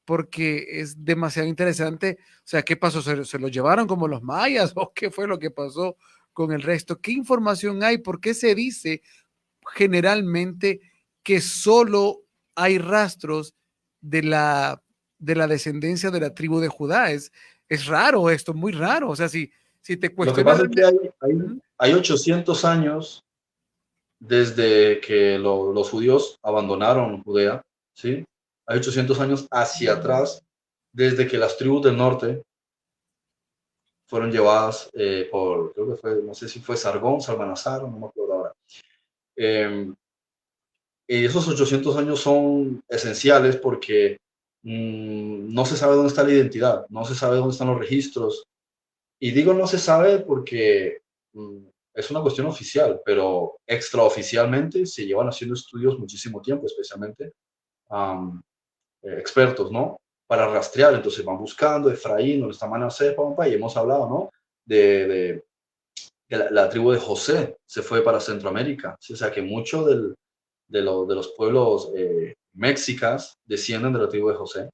Porque es demasiado interesante. O sea, ¿qué pasó? Se lo llevaron como los mayas o qué fue lo que pasó con el resto? ¿Qué información hay? ¿Por qué se dice generalmente que solo hay rastros de de la descendencia de la tribu de Judá? Es raro esto, muy raro. O sea, si te Lo que cuestionas pasa es que realmente... Ujú. hay 800 años desde que los judíos abandonaron Judea, ¿sí? Hay 800 años hacia atrás, desde que las tribus del norte fueron llevadas creo que fue, no sé si fue Sargón, Salmanasar, no me acuerdo ahora. Eh, y esos 800 años son esenciales porque no se sabe dónde está la identidad, no se sabe dónde están los registros. Y digo no se sabe porque mm, es una cuestión oficial, pero extraoficialmente se llevan haciendo estudios muchísimo tiempo, especialmente um, expertos, ¿no? Para rastrear, entonces van buscando Efraín, donde está Manasés, y hemos hablado, ¿no? De que la tribu de José se fue para Centroamérica. ¿Sí? O sea que muchos de los pueblos mexicas descienden de la tribu de José.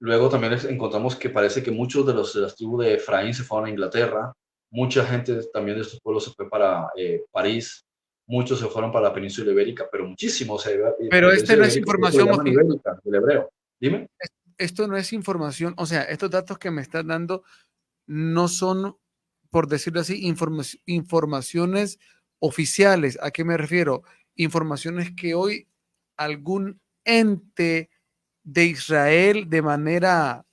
Luego también encontramos que parece que muchos de las tribus de Efraín se fueron a Inglaterra, mucha gente también de estos pueblos se fue para París, muchos se fueron para la península ibérica, pero muchísimos, o sea, Pero la este península no es ibérica, por eso le información, llaman ibérica, el hebreo. Dime. esto no es información, o sea, estos datos que me estás dando no son, por decirlo así, informaciones oficiales. ¿A qué me refiero? Informaciones que hoy algún ente de Israel de manera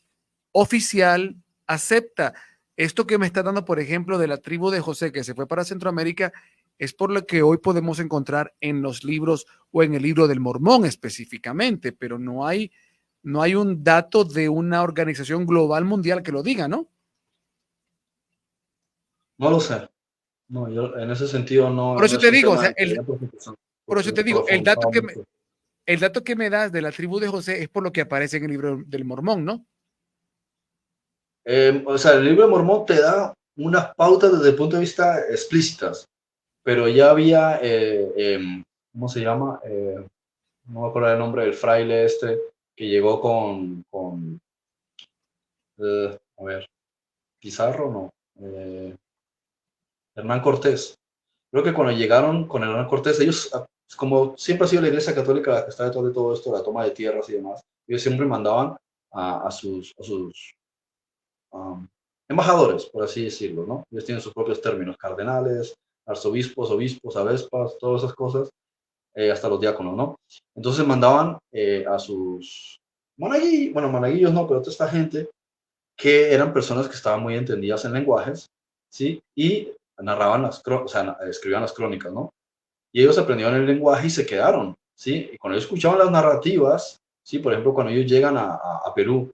oficial acepta. Esto que me está dando, por ejemplo, de la tribu de José que se fue para Centroamérica, es por lo que hoy podemos encontrar en los libros o en el libro del Mormón específicamente, pero no hay un dato de una organización global mundial que lo diga, ¿no? No lo sé. No, yo en ese sentido Por no eso te es un digo, o tema sea, en que haya por eso te digo, profundizado mucho. el dato que me das de la tribu de José es por lo que aparece en el libro del Mormón, ¿no? O sea, el libro de Mormón te da unas pautas desde el punto de vista explícitas, pero ya había, ¿cómo se llama? No me acuerdo el nombre del fraile este que llegó a ver, Pizarro, no, Hernán Cortés. Creo que cuando llegaron con Hernán Cortés, ellos, como siempre ha sido la Iglesia Católica la que está detrás de todo esto, la toma de tierras y demás, ellos siempre mandaban a sus embajadores, por así decirlo, ¿no? Ellos tienen sus propios términos, cardenales, arzobispos, obispos, avespas, todas esas cosas, hasta los diáconos, ¿no? Entonces mandaban a sus monaguillos, bueno, monaguillos no, pero toda esta gente que eran personas que estaban muy entendidas en lenguajes, ¿sí? Y narraban o sea, escribían las crónicas, ¿no? Y ellos aprendieron el lenguaje y se quedaron, ¿sí? Y cuando ellos escuchaban las narrativas, ¿sí? Por ejemplo, cuando ellos llegan a Perú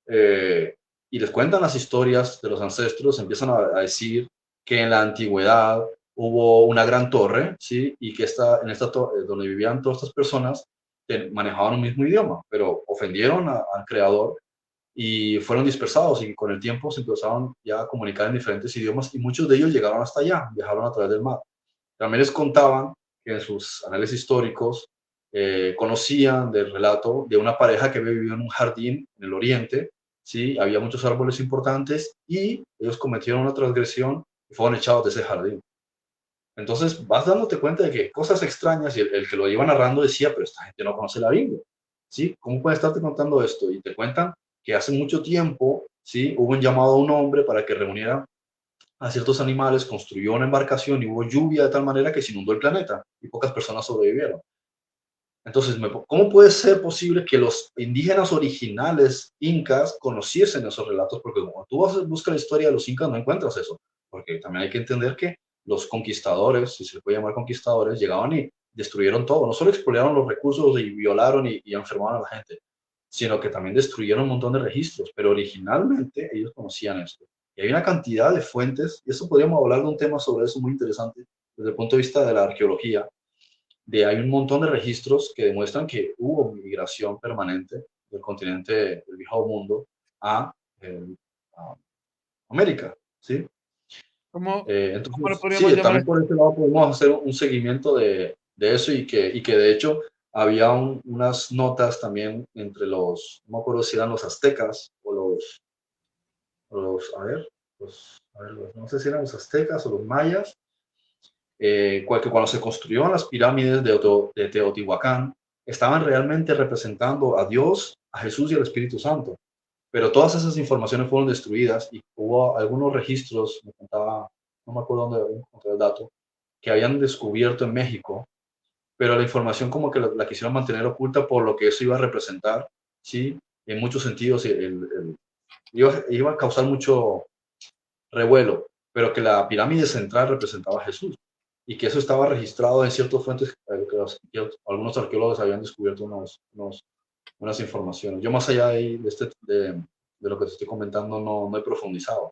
y les cuentan las historias de los ancestros, empiezan a decir que en la antigüedad hubo una gran torre, ¿sí? Y que en esta torre, donde vivían todas estas personas, manejaban un mismo idioma, pero ofendieron al creador y fueron dispersados y con el tiempo se empezaron ya a comunicar en diferentes idiomas y muchos de ellos llegaron hasta allá, viajaron a través del mar. También les contaban que en sus análisis históricos conocían del relato de una pareja que había vivido en un jardín en el oriente, ¿sí? Había muchos árboles importantes y ellos cometieron una transgresión y fueron echados de ese jardín. Entonces vas dándote cuenta de que cosas extrañas y el que lo iba narrando decía, pero esta gente no conoce la Biblia, ¿sí? ¿Cómo puede estarte contando esto? Y te cuentan que hace mucho tiempo, ¿sí? Hubo un llamado a un hombre para que reuniera a ciertos animales, construyó una embarcación y hubo lluvia de tal manera que se inundó el planeta y pocas personas sobrevivieron. Entonces, ¿cómo puede ser posible que los indígenas originales incas conociesen esos relatos? Porque cuando tú buscas la historia de los incas no encuentras eso, porque también hay que entender que los conquistadores, si se puede llamar conquistadores, llegaban y destruyeron todo. No solo expoliaron los recursos y violaron y enfermaron a la gente, sino que también destruyeron un montón de registros, pero originalmente ellos conocían esto. Y hay una cantidad de fuentes, y eso podríamos hablar de un tema sobre eso muy interesante desde el punto de vista de la arqueología, hay un montón de registros que demuestran que hubo migración permanente del continente del viejo mundo a, a América, ¿sí? ¿Cómo lo Entonces, podríamos sí, llamar también esto? por ese lado podemos hacer un seguimiento de eso y que de hecho había unas notas también entre no me acuerdo si eran los aztecas a ver, no sé si eran los aztecas o los mayas, que cuando se construyeron las pirámides de Teotihuacán, estaban realmente representando a Dios, a Jesús y al Espíritu Santo. Pero todas esas informaciones fueron destruidas y hubo algunos registros, me contaba, no me acuerdo dónde encontré el dato, que habían descubierto en México, pero la información como que la quisieron mantener oculta por lo que eso iba a representar, ¿sí? En muchos sentidos iba a causar mucho revuelo, pero que la pirámide central representaba a Jesús y que eso estaba registrado en ciertas fuentes que algunos arqueólogos habían descubierto unas informaciones. Yo más allá de lo que te estoy comentando no he profundizado,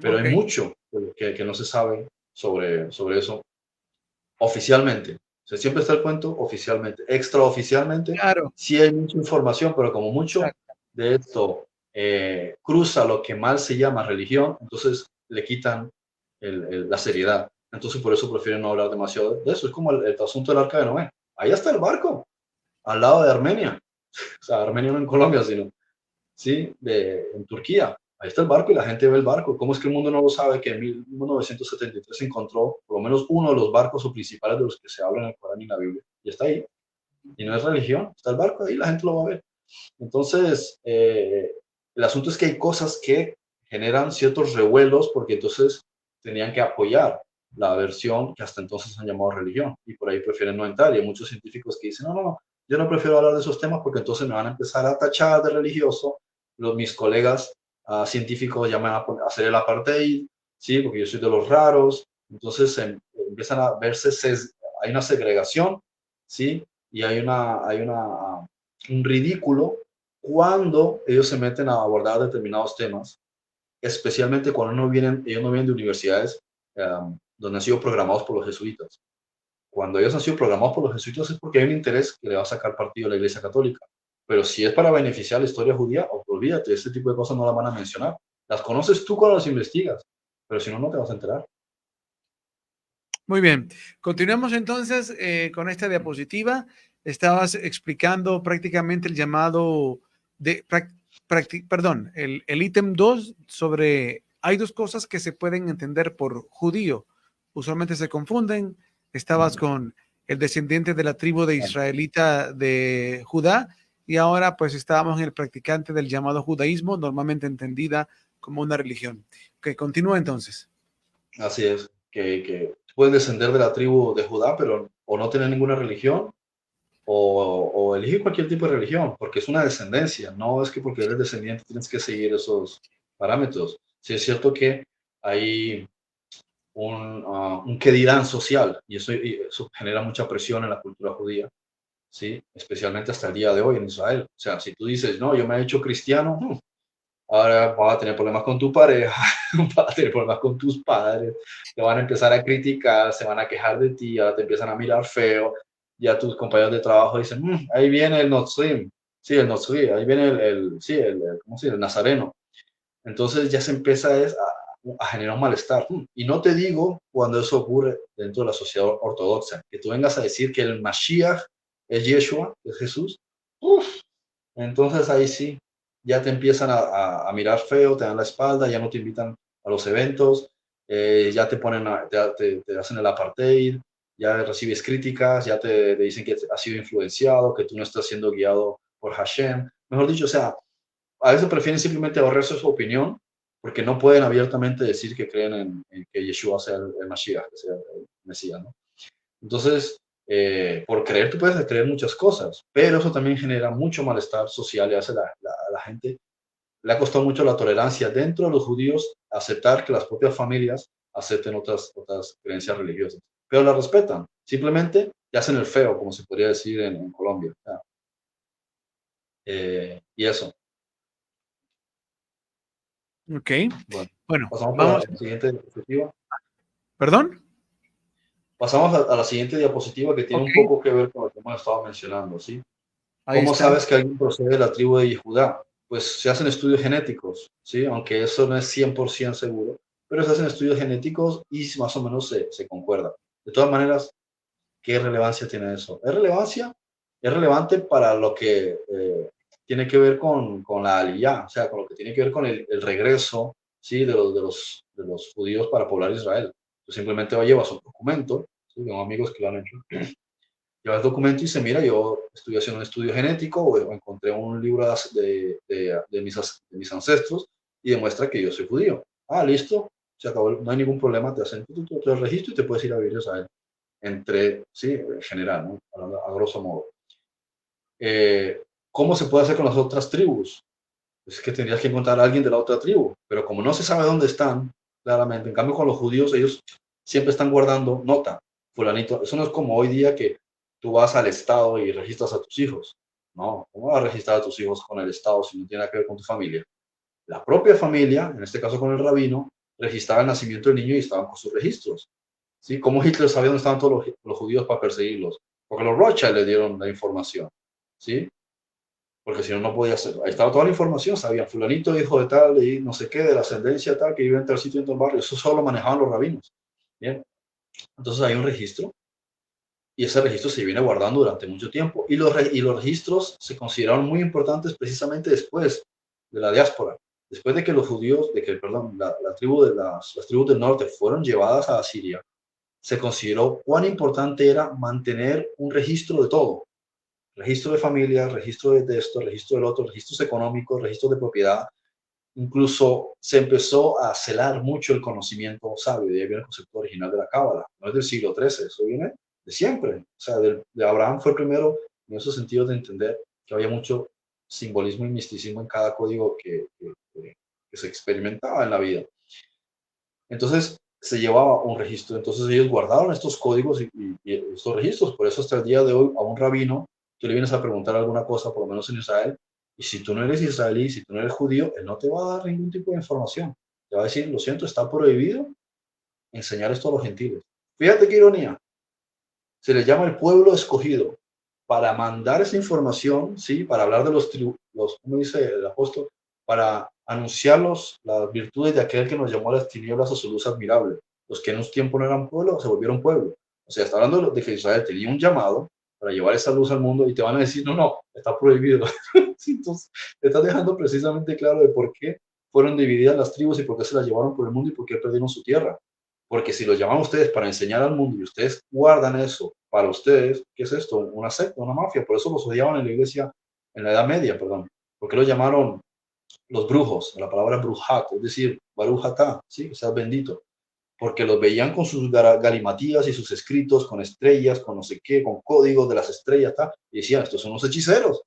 pero hay Ok, mucho que no se sabe sobre eso oficialmente. O sea, siempre está el cuento oficialmente. Extraoficialmente, claro, sí hay mucha información, pero como mucho exacto. de esto cruza lo que mal se llama religión, entonces le quitan la seriedad. Entonces por eso prefieren no hablar demasiado de eso. Es como el asunto del Arca de Noé. Ahí está el barco, al lado de Armenia. O sea, Armenia no en Colombia, sino, sí, en Turquía. Ahí está el barco y la gente ve el barco. ¿Cómo es que el mundo no lo sabe que en 1973 se encontró por lo menos uno de los barcos o principales de los que se habla en el Corán y en la Biblia? Y está ahí. Y no es religión, está el barco ahí, la gente lo va a ver. Entonces, el asunto es que hay cosas que generan ciertos revuelos porque entonces tenían que apoyar la versión que hasta entonces han llamado religión y por ahí prefieren no entrar. Y hay muchos científicos que dicen, no, no, no, yo no prefiero hablar de esos temas porque entonces me van a empezar a tachar de religioso. Mis colegas científicos ya me van a hacer el apartheid, ¿sí? Porque yo soy de los raros. Entonces empiezan a verse, hay una segregación, ¿sí? Y un ridículo cuando ellos se meten a abordar determinados temas, especialmente cuando ellos no vienen de universidades donde han sido programados por los jesuitas. Cuando ellos han sido programados por los jesuitas es porque hay un interés que le va a sacar partido a la Iglesia Católica. Pero si es para beneficiar la historia judía, olvídate, este tipo de cosas no las van a mencionar. Las conoces tú cuando las investigas, pero si no, no te vas a enterar. Muy bien. Continuamos entonces con esta diapositiva. Estabas explicando prácticamente el llamado de, perdón, el ítem 2 sobre, hay dos cosas que se pueden entender por judío. Usualmente se confunden. Estabas con el descendiente de la tribu de israelita de Judá y ahora pues estábamos en el practicante del llamado judaísmo, normalmente entendida como una religión. Ok, continúa entonces. Así es, que pueden descender de la tribu de Judá, pero o no tener ninguna religión, o elegir cualquier tipo de religión, porque es una descendencia, no es que porque eres descendiente tienes que seguir esos parámetros. Sí es cierto que hay un qué dirán social, y eso genera mucha presión en la cultura judía, ¿sí? Especialmente hasta el día de hoy en Israel. O sea, si tú dices, no, yo me he hecho cristiano, ahora vas a tener problemas con tu pareja, vas a tener problemas con tus padres, te van a empezar a criticar, se van a quejar de ti, ahora te empiezan a mirar feo, ya tus compañeros de trabajo dicen, ahí viene el Notzrim, sí, el Notzrim, ahí viene sí, ¿cómo se dice? El Nazareno. Entonces ya se empieza a generar un malestar. Y no te digo cuando eso ocurre dentro de la sociedad ortodoxa, que tú vengas a decir que el Mashiach es Yeshua, es Jesús, uf, entonces ahí sí, ya te empiezan a mirar feo, te dan la espalda, ya no te invitan a los eventos, ya te ponen, te hacen el apartheid, ya recibes críticas, ya te dicen que has sido influenciado, que tú no estás siendo guiado por Hashem. Mejor dicho, o sea, a veces prefieren simplemente ahorrarse su opinión porque no pueden abiertamente decir que creen en que Yeshua sea el Mashiach, que sea el Mesías, ¿no? Entonces, por creer, tú puedes creer muchas cosas, pero eso también genera mucho malestar social y hace a la gente, le ha costado mucho la tolerancia dentro de los judíos aceptar que las propias familias acepten otras creencias religiosas, pero la respetan, simplemente te hacen el feo, como se podría decir en Colombia. Y eso, Ok. bueno, Bueno, pasamos a vamos. la siguiente diapositiva. ¿Perdón? Pasamos a la siguiente diapositiva que tiene Ok, un poco que ver con lo que hemos estado mencionando, ¿sí? ahí ¿Cómo está. sabes que alguien procede de la tribu de Judá? Pues se hacen estudios genéticos, ¿sí? Aunque eso no es 100% seguro, pero se hacen estudios genéticos y más o menos se concuerda. De todas maneras, ¿qué relevancia tiene eso? Es relevante para lo que tiene que ver con la aliyá, o sea, con lo que tiene que ver con el regreso, ¿sí? De los judíos para poblar Israel. Tú simplemente llevas un documento, ¿sí? Tengo amigos que lo han hecho, lleva el documento y dice, mira, yo estoy haciendo un estudio genético o encontré un libro de mis ancestros y demuestra que yo soy judío. Ah, listo, se acabó, no hay ningún problema, te hacen tu registro y te puedes ir a vivir a Israel. Sí, en general, ¿no? A grosso modo. Eh, ¿Cómo se puede hacer con las otras tribus? Es que tendrías que encontrar a alguien de la otra tribu, pero como no se sabe dónde están, claramente, en cambio con los judíos, ellos siempre están guardando nota, fulanito, eso no es como hoy día que tú vas al Estado y registras a tus hijos, no, ¿cómo vas a registrar a tus hijos con el Estado si no tiene nada que ver con tu familia? La propia familia, en este caso con el rabino, registraba el nacimiento del niño y estaban con sus registros, ¿sí? ¿Cómo Hitler sabía dónde estaban todos los judíos para perseguirlos? Porque los Rothschild le dieron la información, ¿sí? porque si no, no podía hacerlo. Ahí estaba toda la información, sabían, fulanito, hijo de tal, y no sé qué, de la ascendencia tal, que vive en tal sitio, en tal barrio, eso solo lo manejaban los rabinos. Bien, entonces hay un registro, y ese registro se viene guardando durante mucho tiempo, y los registros se consideraron muy importantes precisamente después de la diáspora, después de que los judíos, perdón, la tribu las tribus del norte fueron llevadas a Siria, se consideró cuán importante era mantener un registro de todo, registro de familia, registro de esto, registro del otro, registros económicos, registros de propiedad. Incluso se empezó a celar mucho el conocimiento sabio, de ahí viene el concepto original de la Cábala, no es del siglo XIII, eso viene de siempre. O sea, de Abraham fue el primero en esos sentidos de entender que había mucho simbolismo y misticismo en cada código que se experimentaba en la vida. Entonces se llevaba un registro, entonces ellos guardaron estos códigos y estos registros, por eso hasta el día de hoy a un rabino, tú le vienes a preguntar alguna cosa, por lo menos en Israel, y si tú no eres israelí, si tú no eres judío, él no te va a dar ningún tipo de información. Te va a decir, lo siento, está prohibido enseñar esto a los gentiles. Fíjate qué ironía, se les llama el pueblo escogido para mandar esa información, ¿sí? Para hablar de ¿cómo dice el apóstol? Para anunciar las virtudes de aquel que nos llamó a las tinieblas a su luz admirable. Los que en un tiempo no eran pueblo, se volvieron pueblo. O sea, está hablando de que Israel tenía un llamado para llevar esa luz al mundo y te van a decir, no, no, está prohibido. Entonces, te estás dejando precisamente claro de por qué fueron divididas las tribus y por qué se las llevaron por el mundo y por qué perdieron su tierra. Porque si los llaman ustedes para enseñar al mundo y ustedes guardan eso para ustedes, ¿qué es esto? Una secta, una mafia. Por eso los odiaban en la iglesia, en la Edad Media, perdón. Porque los llamaron los brujos, la palabra brujat, es decir, barujatá, ¿sí? O sea, bendito. Porque los veían con sus galimatías y sus escritos, con estrellas, con no sé qué, con códigos de las estrellas, ¿tá? Y decían, estos son los hechiceros,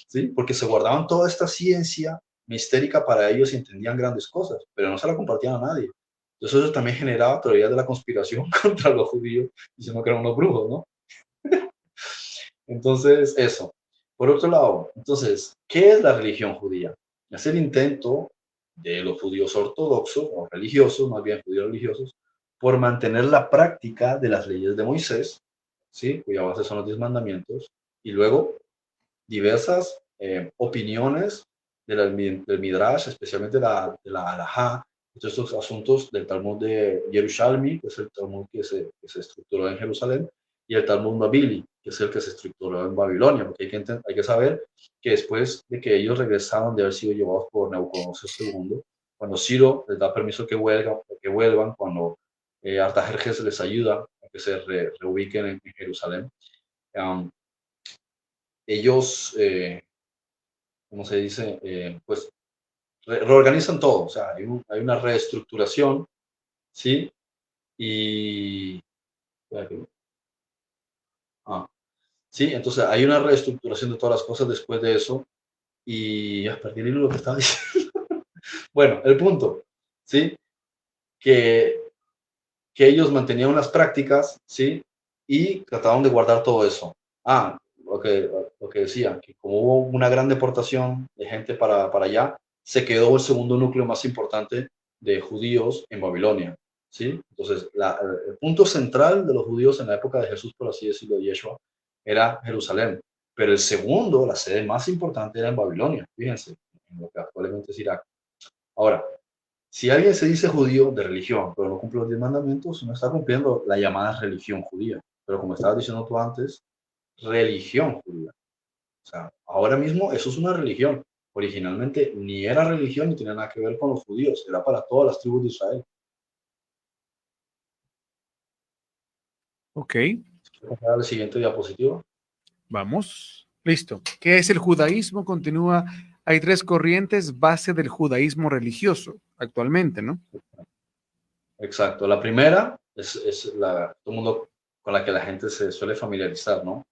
¿sí? Porque se guardaban toda esta ciencia mistérica para ellos y entendían grandes cosas, pero no se la compartían a nadie. Entonces eso también generaba teorías de la conspiración contra los judíos, diciendo que eran unos brujos, ¿no? Entonces, eso. Por otro lado, entonces, ¿qué es la religión judía? Es el intento de los judíos ortodoxos, o religiosos, más bien judíos religiosos, por mantener la práctica de las leyes de Moisés, ¿sí? Cuya base son los 10 mandamientos, y luego diversas opiniones del Midrash, especialmente de la Halajá, todos estos asuntos del Talmud de Yerushalmi, que es el Talmud que se estructuró en Jerusalén, y el Talmud Babili, que es el que se estructuró en Babilonia, porque hay que saber que después de que ellos regresaron de haber sido llevados por Nabucodonosor II, cuando Ciro les da permiso que vuelvan, cuando Artajerjes les ayuda a que se reubiquen en Jerusalén, um, ellos, ¿cómo se dice? Pues reorganizan todo, o sea, hay una reestructuración, ¿sí? Y, ah, sí, entonces hay una reestructuración de todas las cosas después de eso y ya perdí el hilo de lo que estaba diciendo. Bueno, el punto, ¿sí? Que, que ellos mantenían unas prácticas, ¿sí? Y trataban de guardar todo eso. Lo que decía, que como hubo una gran deportación de gente para allá, se quedó el segundo núcleo más importante de judíos en Babilonia, ¿sí? Entonces, el punto central de los judíos en la época de Jesús, por así decirlo, de Yeshua, era Jerusalén. Pero el segundo, la sede más importante, era en Babilonia, fíjense, en lo que actualmente es Irak. Ahora, si alguien se dice judío de religión, pero no cumple los 10 mandamientos, no está cumpliendo la llamada religión judía. Pero como estabas diciendo tú antes, religión judía. O sea, ahora mismo eso es una religión. Originalmente ni era religión ni tenía nada que ver con los judíos, era para todas las tribus de Israel. Ok, Vamos a la siguiente diapositiva. vamos. Listo. ¿Qué es el judaísmo? Continúa. Hay tres corrientes base del judaísmo religioso actualmente, ¿no? Exacto. La primera es todo el mundo con la que la gente se suele familiarizar, ¿no?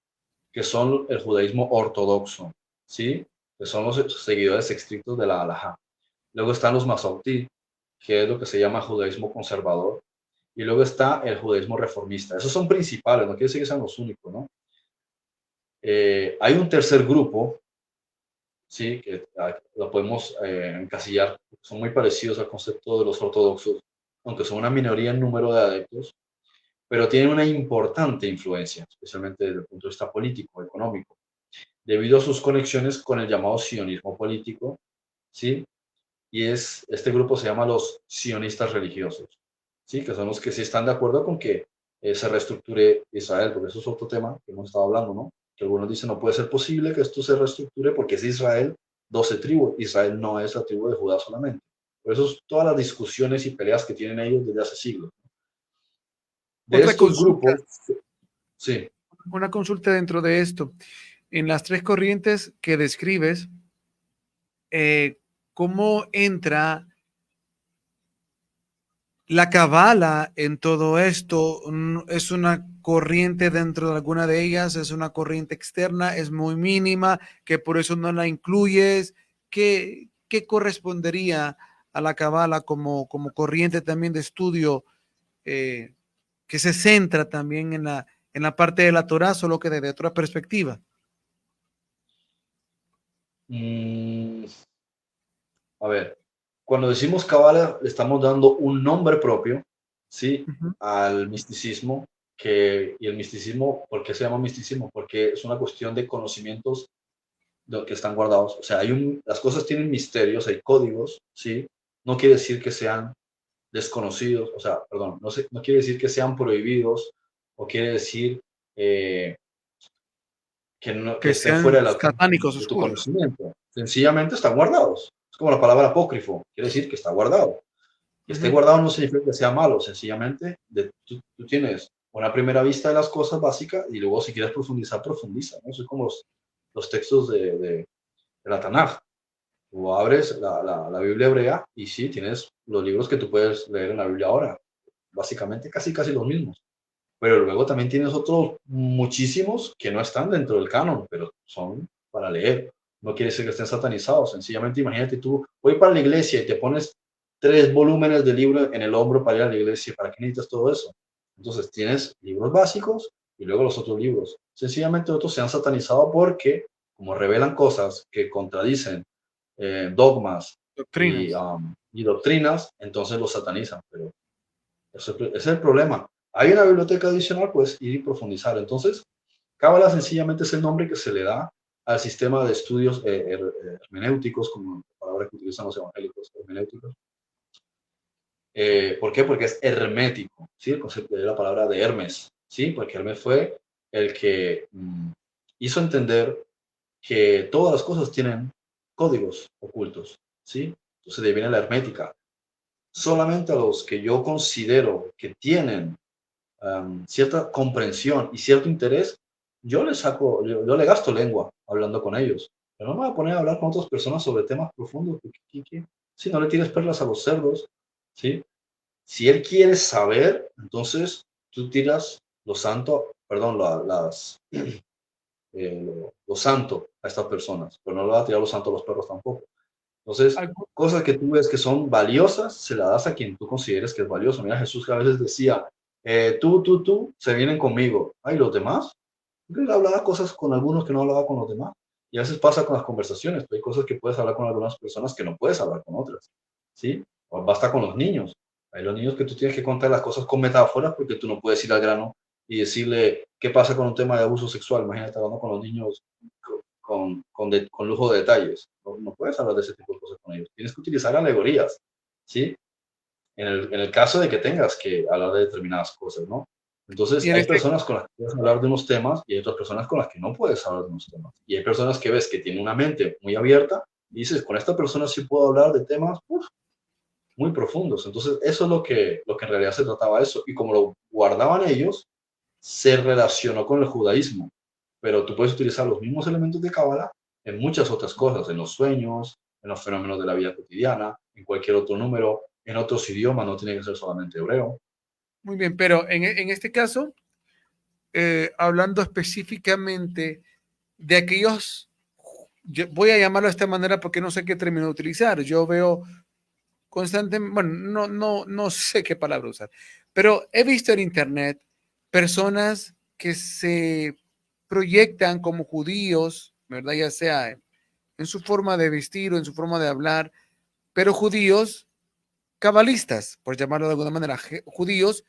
Que son el judaísmo ortodoxo, ¿sí? Que son los seguidores estrictos de la halajá. Luego están los masortí, que es lo que se llama judaísmo conservador. Y luego está el judaísmo reformista. Esos son principales, no quiere decir que sean los únicos, ¿no? Hay un tercer grupo, ¿sí? Que lo podemos encasillar. Son muy parecidos al concepto de los ortodoxos, aunque son una minoría en número de adeptos, pero tienen una importante influencia, especialmente desde el punto de vista político, económico. debido a sus conexiones con el llamado sionismo político, ¿sí? Y este grupo se llama los sionistas religiosos, ¿sí? Que son los que sí están de acuerdo con que se reestructure Israel, porque eso es otro tema que hemos estado hablando, ¿no? Que algunos dicen no puede ser posible que esto se reestructure porque es Israel, 12 tribus. Israel no es la tribu de Judá solamente. Por eso es todas las discusiones y peleas que tienen ellos desde hace siglos. De Otra estos consulta, grupos, sí. una consulta dentro de esto. En las tres corrientes que describes, ¿cómo entra la cabala en todo esto? ¿Es una corriente dentro de alguna de ellas? ¿Es una corriente externa? ¿Es muy mínima que por eso no la incluyes? ¿Qué correspondería a la cabala como corriente también de estudio eh, que se centra también en la parte de la Torah, solo que desde otra perspectiva? Mm, a ver, cuando decimos Kabbalah, le estamos dando un nombre propio, ¿sí? Ujú. Al misticismo, y el misticismo, ¿por qué se llama misticismo? Porque es una cuestión de conocimientos que están guardados. O sea, las cosas tienen misterios, hay códigos, ¿sí? No quiere decir que sean desconocidos, o sea, perdón, no quiere decir que sean prohibidos o quiere decir eh, que Que estén fuera sean del alcance satánicos de tu oscuros. conocimiento. Sencillamente están guardados. Es como la palabra apócrifo, quiere decir que está guardado. Que esté Ujú. guardado no significa que sea malo, sencillamente tú tienes una primera vista de las cosas básicas y luego si quieres profundizar, profundiza, ¿no? Eso es como los textos de la Tanaj. Tú abres la Biblia hebrea y sí, tienes los libros que tú puedes leer en la Biblia ahora, básicamente casi los mismos. Pero luego también tienes otros muchísimos que no están dentro del canon, pero son para leer. No quiere decir que estén satanizados. Sencillamente imagínate tú, voy para la iglesia y te pones 3 volúmenes de libro en el hombro para ir a la iglesia. ¿Para qué necesitas todo eso? Entonces tienes libros básicos y luego los otros libros. Sencillamente otros se han satanizado porque, como revelan cosas que contradicen dogmas Doctrinas. y doctrinas, entonces los satanizan. Pero ese es el problema. Hay una biblioteca adicional, pues ir y profundizar. Entonces, Cábala sencillamente es el nombre que se le da al sistema de estudios hermenéuticos, como la palabra que utilizan los evangélicos, hermenéuticos. ¿Por qué? Porque es hermético, ¿sí? El concepto de la palabra de Hermes, ¿sí? Porque Hermes fue el que hizo entender que todas las cosas tienen códigos ocultos, ¿sí? Entonces de ahí viene la hermética. Solamente a los que yo considero que tienen cierta comprensión y cierto interés, yo le gasto lengua hablando con ellos. Pero no me voy a poner a hablar con otras personas sobre temas profundos. Si no le tires perlas a los cerdos, ¿sí? Si él quiere saber, entonces tú tiras lo santo, perdón, lo santo a estas personas, pero no le vas a tirar lo santo a los perros tampoco. Entonces, Algo- cosas que tú ves que son valiosas, se las das a quien tú consideres que es valioso. Mira, Jesús que a veces decía, tú, se vienen conmigo. Ay, ¿los demás? Él hablaba cosas con algunos que no hablaba con los demás. Y a veces pasa con las conversaciones. Hay cosas que puedes hablar con algunas personas que no puedes hablar con otras. ¿Sí? O basta con los niños. Hay los niños que tú tienes que contar las cosas con metáforas porque tú no puedes ir al grano y decirle qué pasa con un tema de abuso sexual. Imagínate hablando con los niños con lujo de detalles. No puedes hablar de ese tipo de cosas con ellos. Tienes que utilizar alegorías, ¿sí? En el caso de que tengas que hablar de determinadas cosas, ¿no? Entonces, y en hay este, personas con las que puedes hablar de unos temas y hay otras personas con las que no puedes hablar de unos temas. Y hay personas que ves que tienen una mente muy abierta y dices, con esta persona sí puedo hablar de temas muy profundos. Entonces, eso es lo que en realidad se trataba de eso. Y como lo guardaban ellos, se relacionó con el judaísmo. Pero tú puedes utilizar los mismos elementos de Cábala en muchas otras cosas, en los sueños, en los fenómenos de la vida cotidiana, en cualquier otro número, en otros idiomas, no tiene que ser solamente hebreo. muy bien, pero en este caso, hablando específicamente de aquellos, voy a llamarlo de esta manera porque no sé qué término utilizar. Yo veo constantemente, bueno, no sé qué palabra usar, pero he visto en internet personas que se proyectan como judíos, ¿verdad? Ya sea en su forma de vestir o en su forma de hablar, pero judíos cabalistas, por llamarlo de alguna manera, judíos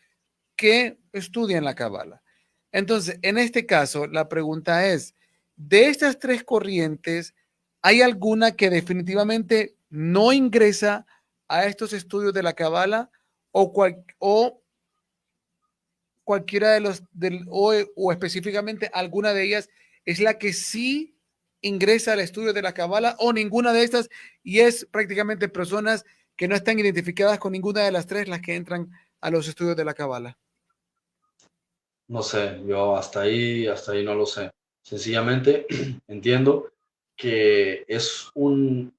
que estudian la cabala. Entonces, en este caso, la pregunta es, de estas tres corrientes, ¿hay alguna que definitivamente no ingresa a estos estudios de la Cábala o cualquiera de o específicamente alguna de ellas es la que sí ingresa al estudio de la Cábala o ninguna de estas y es prácticamente personas que no están identificadas con ninguna de las tres las que entran a los estudios de la Cábala? No sé, yo hasta ahí no lo sé. Sencillamente entiendo que es como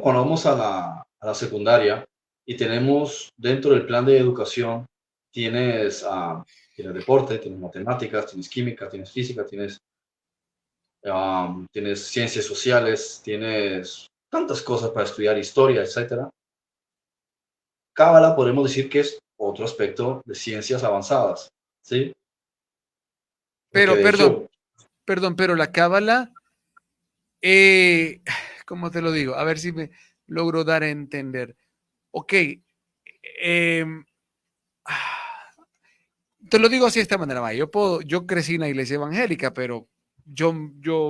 cuando vamos a la secundaria y tenemos dentro del plan de educación, tienes, tienes deporte, tienes matemáticas, tienes química, tienes física, tienes ciencias sociales, tienes tantas cosas para estudiar, historia, etcétera. Cábala podemos decir que es otro aspecto de ciencias avanzadas, ¿sí? Porque Pero, de hecho, pero la Cábala, ¿cómo te lo digo? A ver si me logro dar a entender. Ok, eh, te lo digo así de esta manera, Maya. Yo crecí en la iglesia evangélica, pero yo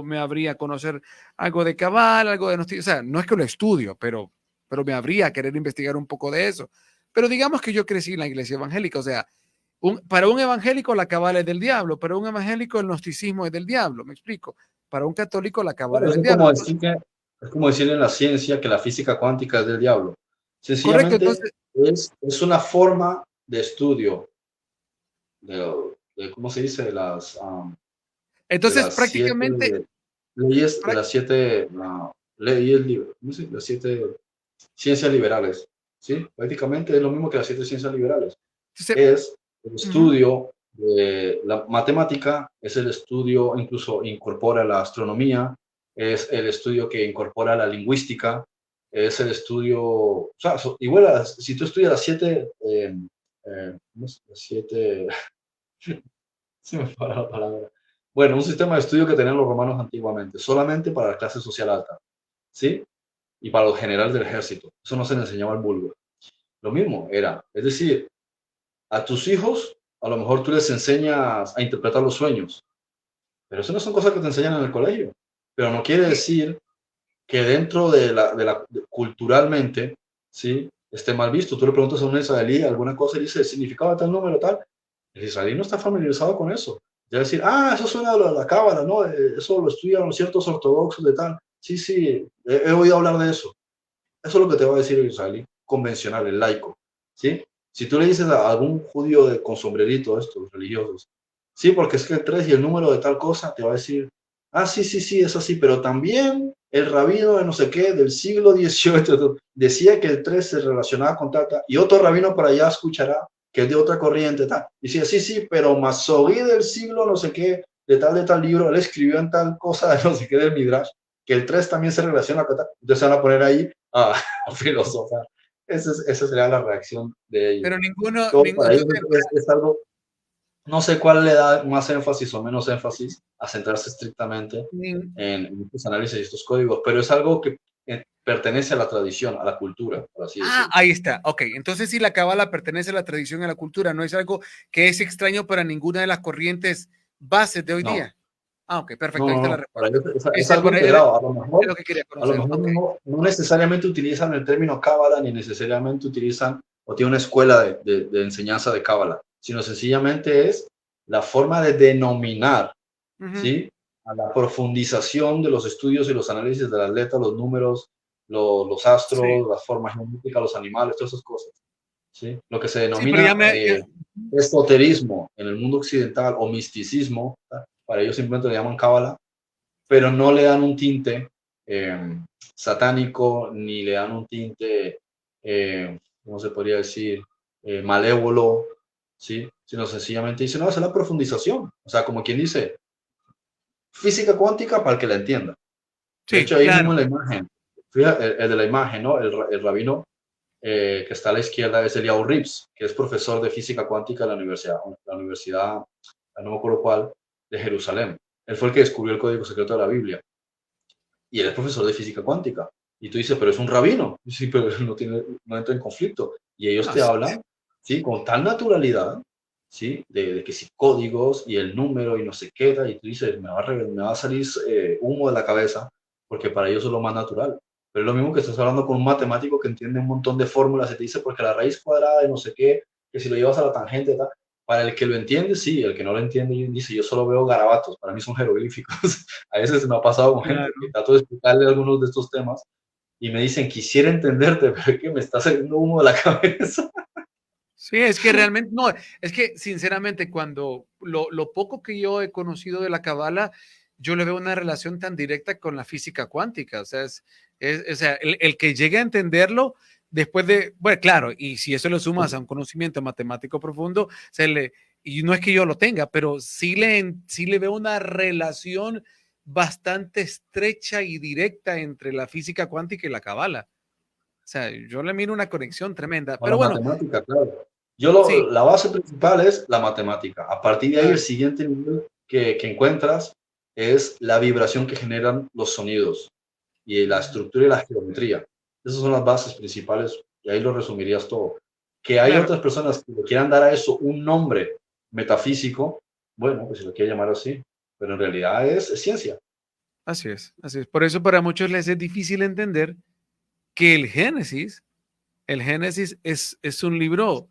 me habría conocer algo de cabal, algo de o sea, no es que lo estudio, pero me habría querer investigar un poco de eso. Pero digamos que yo crecí en la iglesia evangélica, o sea, para un evangélico la cabala es del diablo, para un evangélico el gnosticismo es del diablo, me explico. Para un católico la cabala bueno, es eso del diablo. es como decir en la ciencia que la física cuántica es del diablo. Correcto, Sencillamente entonces, es una forma de estudio ¿cómo se dice? De entonces las prácticamente, siete leyes, de prá- las siete leyes, ¿cómo se dice? Las siete ciencias liberales, ¿sí? Prácticamente es lo mismo que las siete ciencias liberales. entonces, Es el ujú, estudio de la matemática, es el estudio, incluso incorpora la astronomía, es el estudio que incorpora la lingüística, es el estudio, o sea, igual si tú estudias las siete, ¿cómo es? Las siete, se me fue la palabra. Bueno, un sistema de estudio que tenían los romanos antiguamente, solamente para la clase social alta, ¿sí? Y para los generales del ejército. Eso no se le enseñaba al vulgo. Lo mismo era, es decir, a tus hijos, a lo mejor tú les enseñas a interpretar los sueños, pero eso no son cosas que te enseñan en el colegio. Pero no quiere sí, decir que dentro culturalmente, ¿sí? Esté mal visto. Tú le preguntas a un israelí alguna cosa y dice el significado de tal número, tal. El israelí no está familiarizado con eso. Ya decir, eso suena a la cábala, ¿no? Eso lo estudian los ciertos ortodoxos de tal. Sí, sí, he oído hablar de eso. Eso es lo que te va a decir el israelí convencional, el laico, ¿sí? Si tú le dices a algún judío con sombrerito, estos religiosos, sí, porque es que el 3 y el número de tal cosa, te va a decir, sí, sí, sí, es así, pero también el rabino de no sé qué, del siglo XVIII, decía que el 3 se relacionaba con tal, tal, y otro rabino por allá escuchará que es de otra corriente, tal, y decía, sí, sí, pero Masorí del siglo no sé qué, de tal libro, él escribió en tal cosa de no sé qué del Midrash, que el 3 también se relaciona con tal, entonces se van a poner ahí a filosofar. Esa sería la reacción de ellos. pero ninguno, Todo para ellos entonces, es algo, no sé cuál le da más énfasis o menos énfasis a centrarse estrictamente en estos análisis y estos códigos, pero es algo que pertenece a la tradición, a la cultura, por así decirlo. ahí está. Ok, entonces si la cábala pertenece a la tradición y a la cultura, no es algo que es extraño para ninguna de las corrientes bases de hoy No, día. Ok, no, perfecto, ahí no, está la no, para respuesta. ellos es algo Era integrado. lo que quería A lo conocer. mejor Ok. no necesariamente utilizan el término cábala ni necesariamente utilizan o tienen una escuela de enseñanza de cábala, sino sencillamente es la forma de denominar, Ujú. ¿sí? A la profundización de los estudios y los análisis de las letras, los números, los Sí, astros, las formas geométricas, los animales, todas esas cosas, ¿sí? Lo que se sí, pero denomina esoterismo en el mundo occidental o misticismo, ¿tá? Para ellos simplemente le llaman cábala, pero no le dan un tinte satánico, ni le dan un tinte, ¿cómo se podría decir? Malévolo, ¿sí? Sino sencillamente dicen, no, esa es la profundización. O sea, como quien dice, física cuántica para el que la entienda. De sí, hecho, ahí mismo claro. en la imagen, fíjate, el de la imagen, ¿no? El rabino que está a la izquierda es Eliyahu Rips, que es profesor de física cuántica en la universidad, no me acuerdo cuál, de Jerusalén. Él fue el que descubrió el código secreto de la Biblia y él es profesor de física cuántica. Y tú dices, pero es un rabino. Sí, pero no entra en conflicto. Y ellos No, te hablan, ¿sí? Con tal naturalidad. ¿sí? De que si códigos y el número y no sé qué, y tú dices, me va a salir humo de la cabeza, porque para ellos es lo más natural. Pero es lo mismo que estás hablando con un matemático que entiende un montón de fórmulas y te dice, porque la raíz cuadrada de no sé qué, que si lo llevas a la tangente, tal. Para el que lo entiende, sí, el que no lo entiende dice, yo solo veo garabatos, para mí son jeroglíficos. A veces me ha pasado con gente que Claro. trato de explicarle algunos de estos temas y me dicen, quisiera entenderte, pero es que me está saliendo humo de la cabeza. Sí, es que realmente, no, es que sinceramente cuando lo poco que yo he conocido de la Kabbalah, yo le veo una relación tan directa con la física cuántica, o sea, o sea, el que llegue a entenderlo después de, bueno, claro, y si eso lo sumas a un conocimiento matemático profundo, y no es que yo lo tenga, pero sí le veo una relación bastante estrecha y directa entre la física cuántica y la Kabbalah. O sea, yo le miro una conexión tremenda, Con pero la bueno, matemática, claro. sí, La base principal es la matemática. A partir de ahí, el claro. siguiente nivel que encuentras es la vibración que generan los sonidos y la Ujú. estructura y la geometría. Esas son las bases principales y ahí lo resumirías todo. Que hay Claro, otras personas que le quieran dar a eso un nombre metafísico, bueno, pues si lo quiere llamar así, pero en realidad es ciencia. así es, así es. Por eso para muchos les es difícil entender que el Génesis es un libro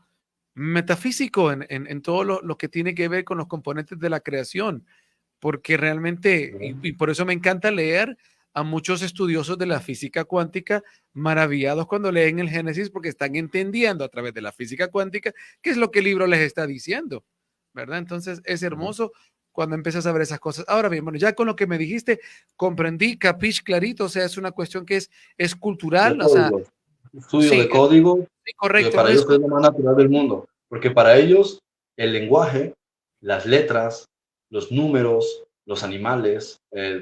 metafísico en todo lo que tiene que ver con los componentes de la creación, porque realmente, y por eso me encanta leer a muchos estudiosos de la física cuántica maravillados cuando leen el Génesis porque están entendiendo a través de la física cuántica qué es lo que el libro les está diciendo, ¿verdad? Entonces es hermoso cuando empiezas a ver esas cosas. Ahora bien, bueno, ya con lo que me dijiste, comprendí, capiche clarito, o sea, es una cuestión que es De cultural, o sea, códigos, estudio sí, de código, sí, que correcto, para es ellos es lo más natural del mundo, porque para ellos el lenguaje, las letras, los números, los animales,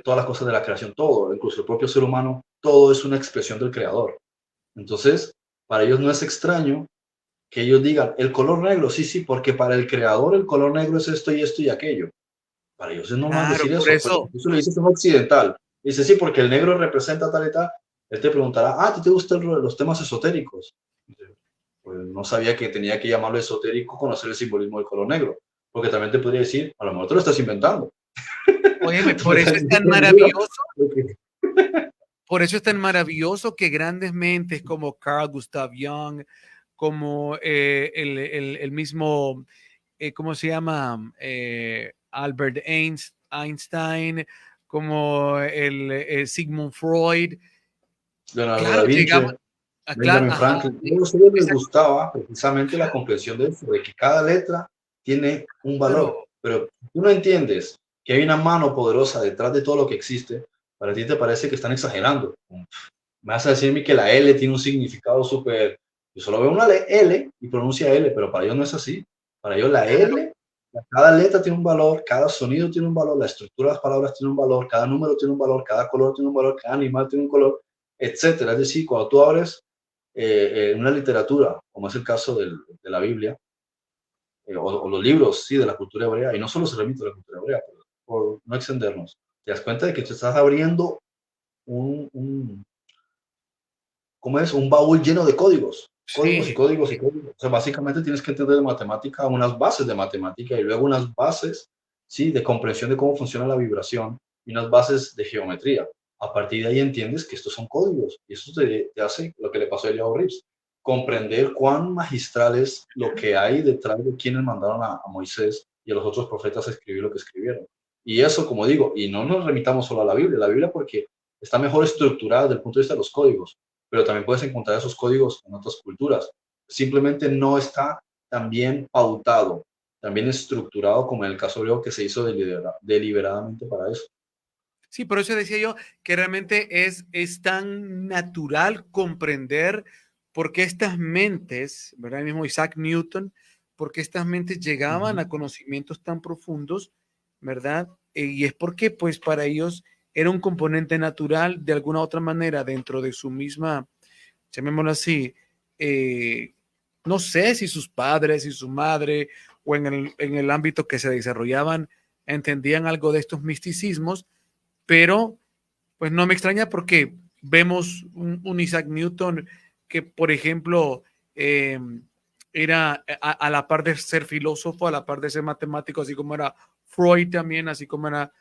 todas las cosas de la creación, todo, incluso el propio ser humano, todo es una expresión del creador. Entonces, para ellos no es extraño que ellos digan el color negro, sí, sí, porque para el creador el color negro es esto y aquello. Para ellos es normal claro, decir por eso, pero eso, si tú le dices a un occidental, dice sí, porque el negro representa tal y tal, él te preguntará, ¿a ti te gustan los temas esotéricos? Dice, pues no sabía que tenía que llamarlo esotérico conocer el simbolismo del color negro, porque también te podría decir, a lo mejor te lo estás inventando. óyeme, por eso es Entonces, tan maravilloso. Por eso es tan maravilloso que grandes mentes como Carl Gustav Jung, como el mismo, ¿cómo se llama? Albert Einstein, como Sigmund Freud. Leonardo da Claro, llegamos Vinci, a, claro, Benjamin ajá, Franklin, a todos ellos les exacto, gustaba precisamente la comprensión de eso, de que cada letra tiene un valor. claro, Pero tú no entiendes que hay una mano poderosa detrás de todo lo que existe, para ti te parece que están exagerando. Me vas a decirme que la L tiene un significado súper. Yo solo veo una L y pronuncia L, pero para ellos no es así. Para ellos la claro. L, cada letra tiene un valor, cada sonido tiene un valor, la estructura de las palabras tiene un valor, cada número tiene un valor, cada color tiene un valor, cada animal tiene un color, etcétera. Es decir, cuando tú abres una literatura, como es el caso de la Biblia, o los libros, sí, de la cultura hebrea, y no solo se remite a la cultura hebrea, por no extendernos, te das cuenta de que te estás abriendo un ¿cómo es? Un baúl lleno de códigos, códigos y Sí, códigos y códigos. O sea, básicamente tienes que entender de matemática unas bases de matemática y luego unas bases, sí, de comprensión de cómo funciona la vibración y unas bases de geometría. A partir de ahí entiendes que estos son códigos y eso te hace lo que le pasó a Eliyahu Rips, comprender cuán magistral es lo que hay detrás de quienes mandaron a Moisés y a los otros profetas a escribir lo que escribieron. Y eso, como digo, y no nos remitamos solo a la Biblia porque está mejor estructurada desde el punto de vista de los códigos, pero también puedes encontrar esos códigos en otras culturas. Simplemente no está tan bien pautado, tan bien estructurado como en el caso griego que se hizo deliberadamente para eso. sí, por eso decía yo que realmente es tan natural comprender por qué estas mentes, ¿verdad? El mismo Isaac Newton, por qué estas mentes Uh llegaban -huh. a conocimientos tan profundos, ¿verdad? Y es porque, pues, para ellos era un componente natural de alguna otra manera dentro de su misma, llamémoslo así, eh, no sé si sus padres y su madre o en el ámbito que se desarrollaban entendían algo de estos misticismos, pero pues no me extraña porque vemos un Isaac Newton que, por ejemplo, eh, era a la par de ser filósofo, a la par de ser matemático, así como era Freud también, así como era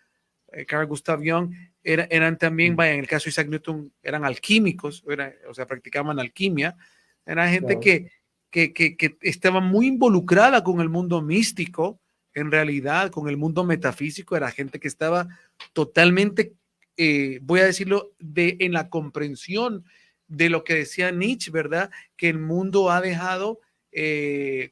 Carl Gustav Jung, eran también, vaya, en el caso de Isaac Newton, eran alquímicos, o sea, practicaban alquimia, era gente Claro. que estaba muy involucrada con el mundo místico, en realidad, con el mundo metafísico, era gente que estaba totalmente, voy a decirlo, en la comprensión de lo que decía Nietzsche, ¿verdad? Que el mundo ha dejado,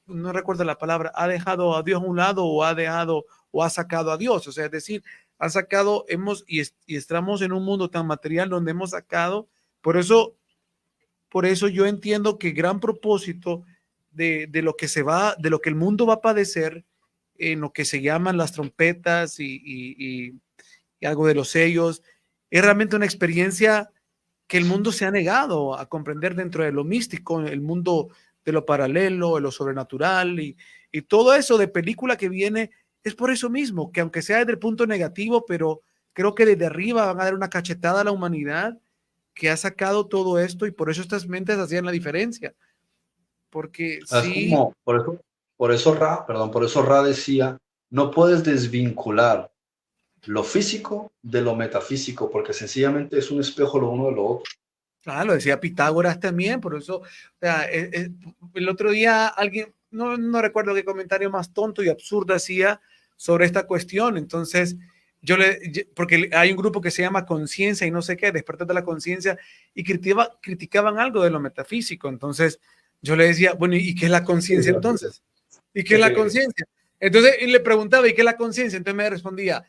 no recuerdo la palabra, ha dejado a Dios a un lado o ha dejado o ha sacado a Dios, o sea, es decir, ha sacado, y estamos en un mundo tan material donde hemos sacado, por eso, por eso yo entiendo que gran propósito de lo que se va, de lo que el mundo va a padecer, en lo que se llaman las trompetas y algo de los sellos, es realmente una experiencia que el mundo se ha negado a comprender dentro de lo místico, el mundo de lo paralelo, de lo sobrenatural y todo eso de película que viene, es por eso mismo, que aunque sea desde el punto negativo, pero creo que desde arriba van a dar una cachetada a la humanidad que ha sacado todo esto y por eso estas mentes hacían la diferencia. Porque Es sí, como, por eso Ra decía, no puedes desvincular lo físico de lo metafísico, porque sencillamente es un espejo lo uno de lo otro. claro, lo decía Pitágoras también, por eso, o sea, el otro día alguien, no recuerdo qué comentario más tonto y absurdo hacía sobre esta cuestión, entonces porque hay un grupo que se llama Conciencia y no sé qué, Despertar de la Conciencia, y criticaban algo de lo metafísico, entonces yo le decía, bueno, ¿y qué es la conciencia entonces? ¿Y qué es la conciencia? Entonces, y le preguntaba, ¿y qué es la conciencia? Entonces me respondía,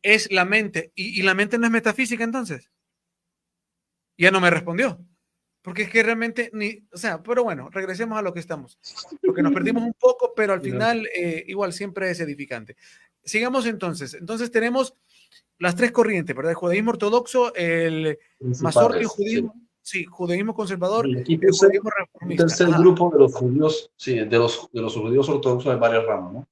es la mente, ¿y la mente no es metafísica entonces? Y ya no me respondió. Porque es que realmente ni, o sea, pero bueno, regresemos a lo que estamos, porque nos perdimos un poco, pero al final igual siempre es edificante. Sigamos entonces. Entonces tenemos las tres corrientes, ¿verdad? El judaísmo ortodoxo, el masorti Principales, sí. judío, sí, judaísmo conservador, Y aquí el puse judaísmo un reformista. tercer Ajá. grupo de los judíos, sí, de los judíos ortodoxos de varias ramas, ¿no? Ajá.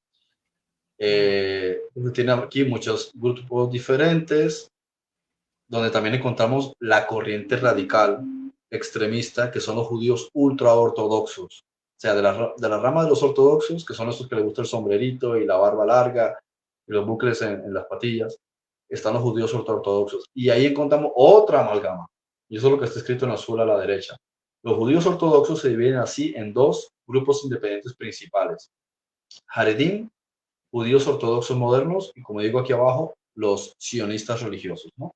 Tiene aquí muchos grupos diferentes, donde también encontramos la corriente radical extremista, que son los judíos ultraortodoxos. O sea, de la rama de los ortodoxos, que son estos que les gusta el sombrerito y la barba larga y los bucles en las patillas, están los judíos ultraortodoxos. Y ahí encontramos otra amalgama. Y eso es lo que está escrito en azul a la derecha. Los judíos ortodoxos se dividen así en dos grupos independientes principales. Haredim, judíos ortodoxos modernos, y como digo aquí abajo, los sionistas religiosos, ¿no?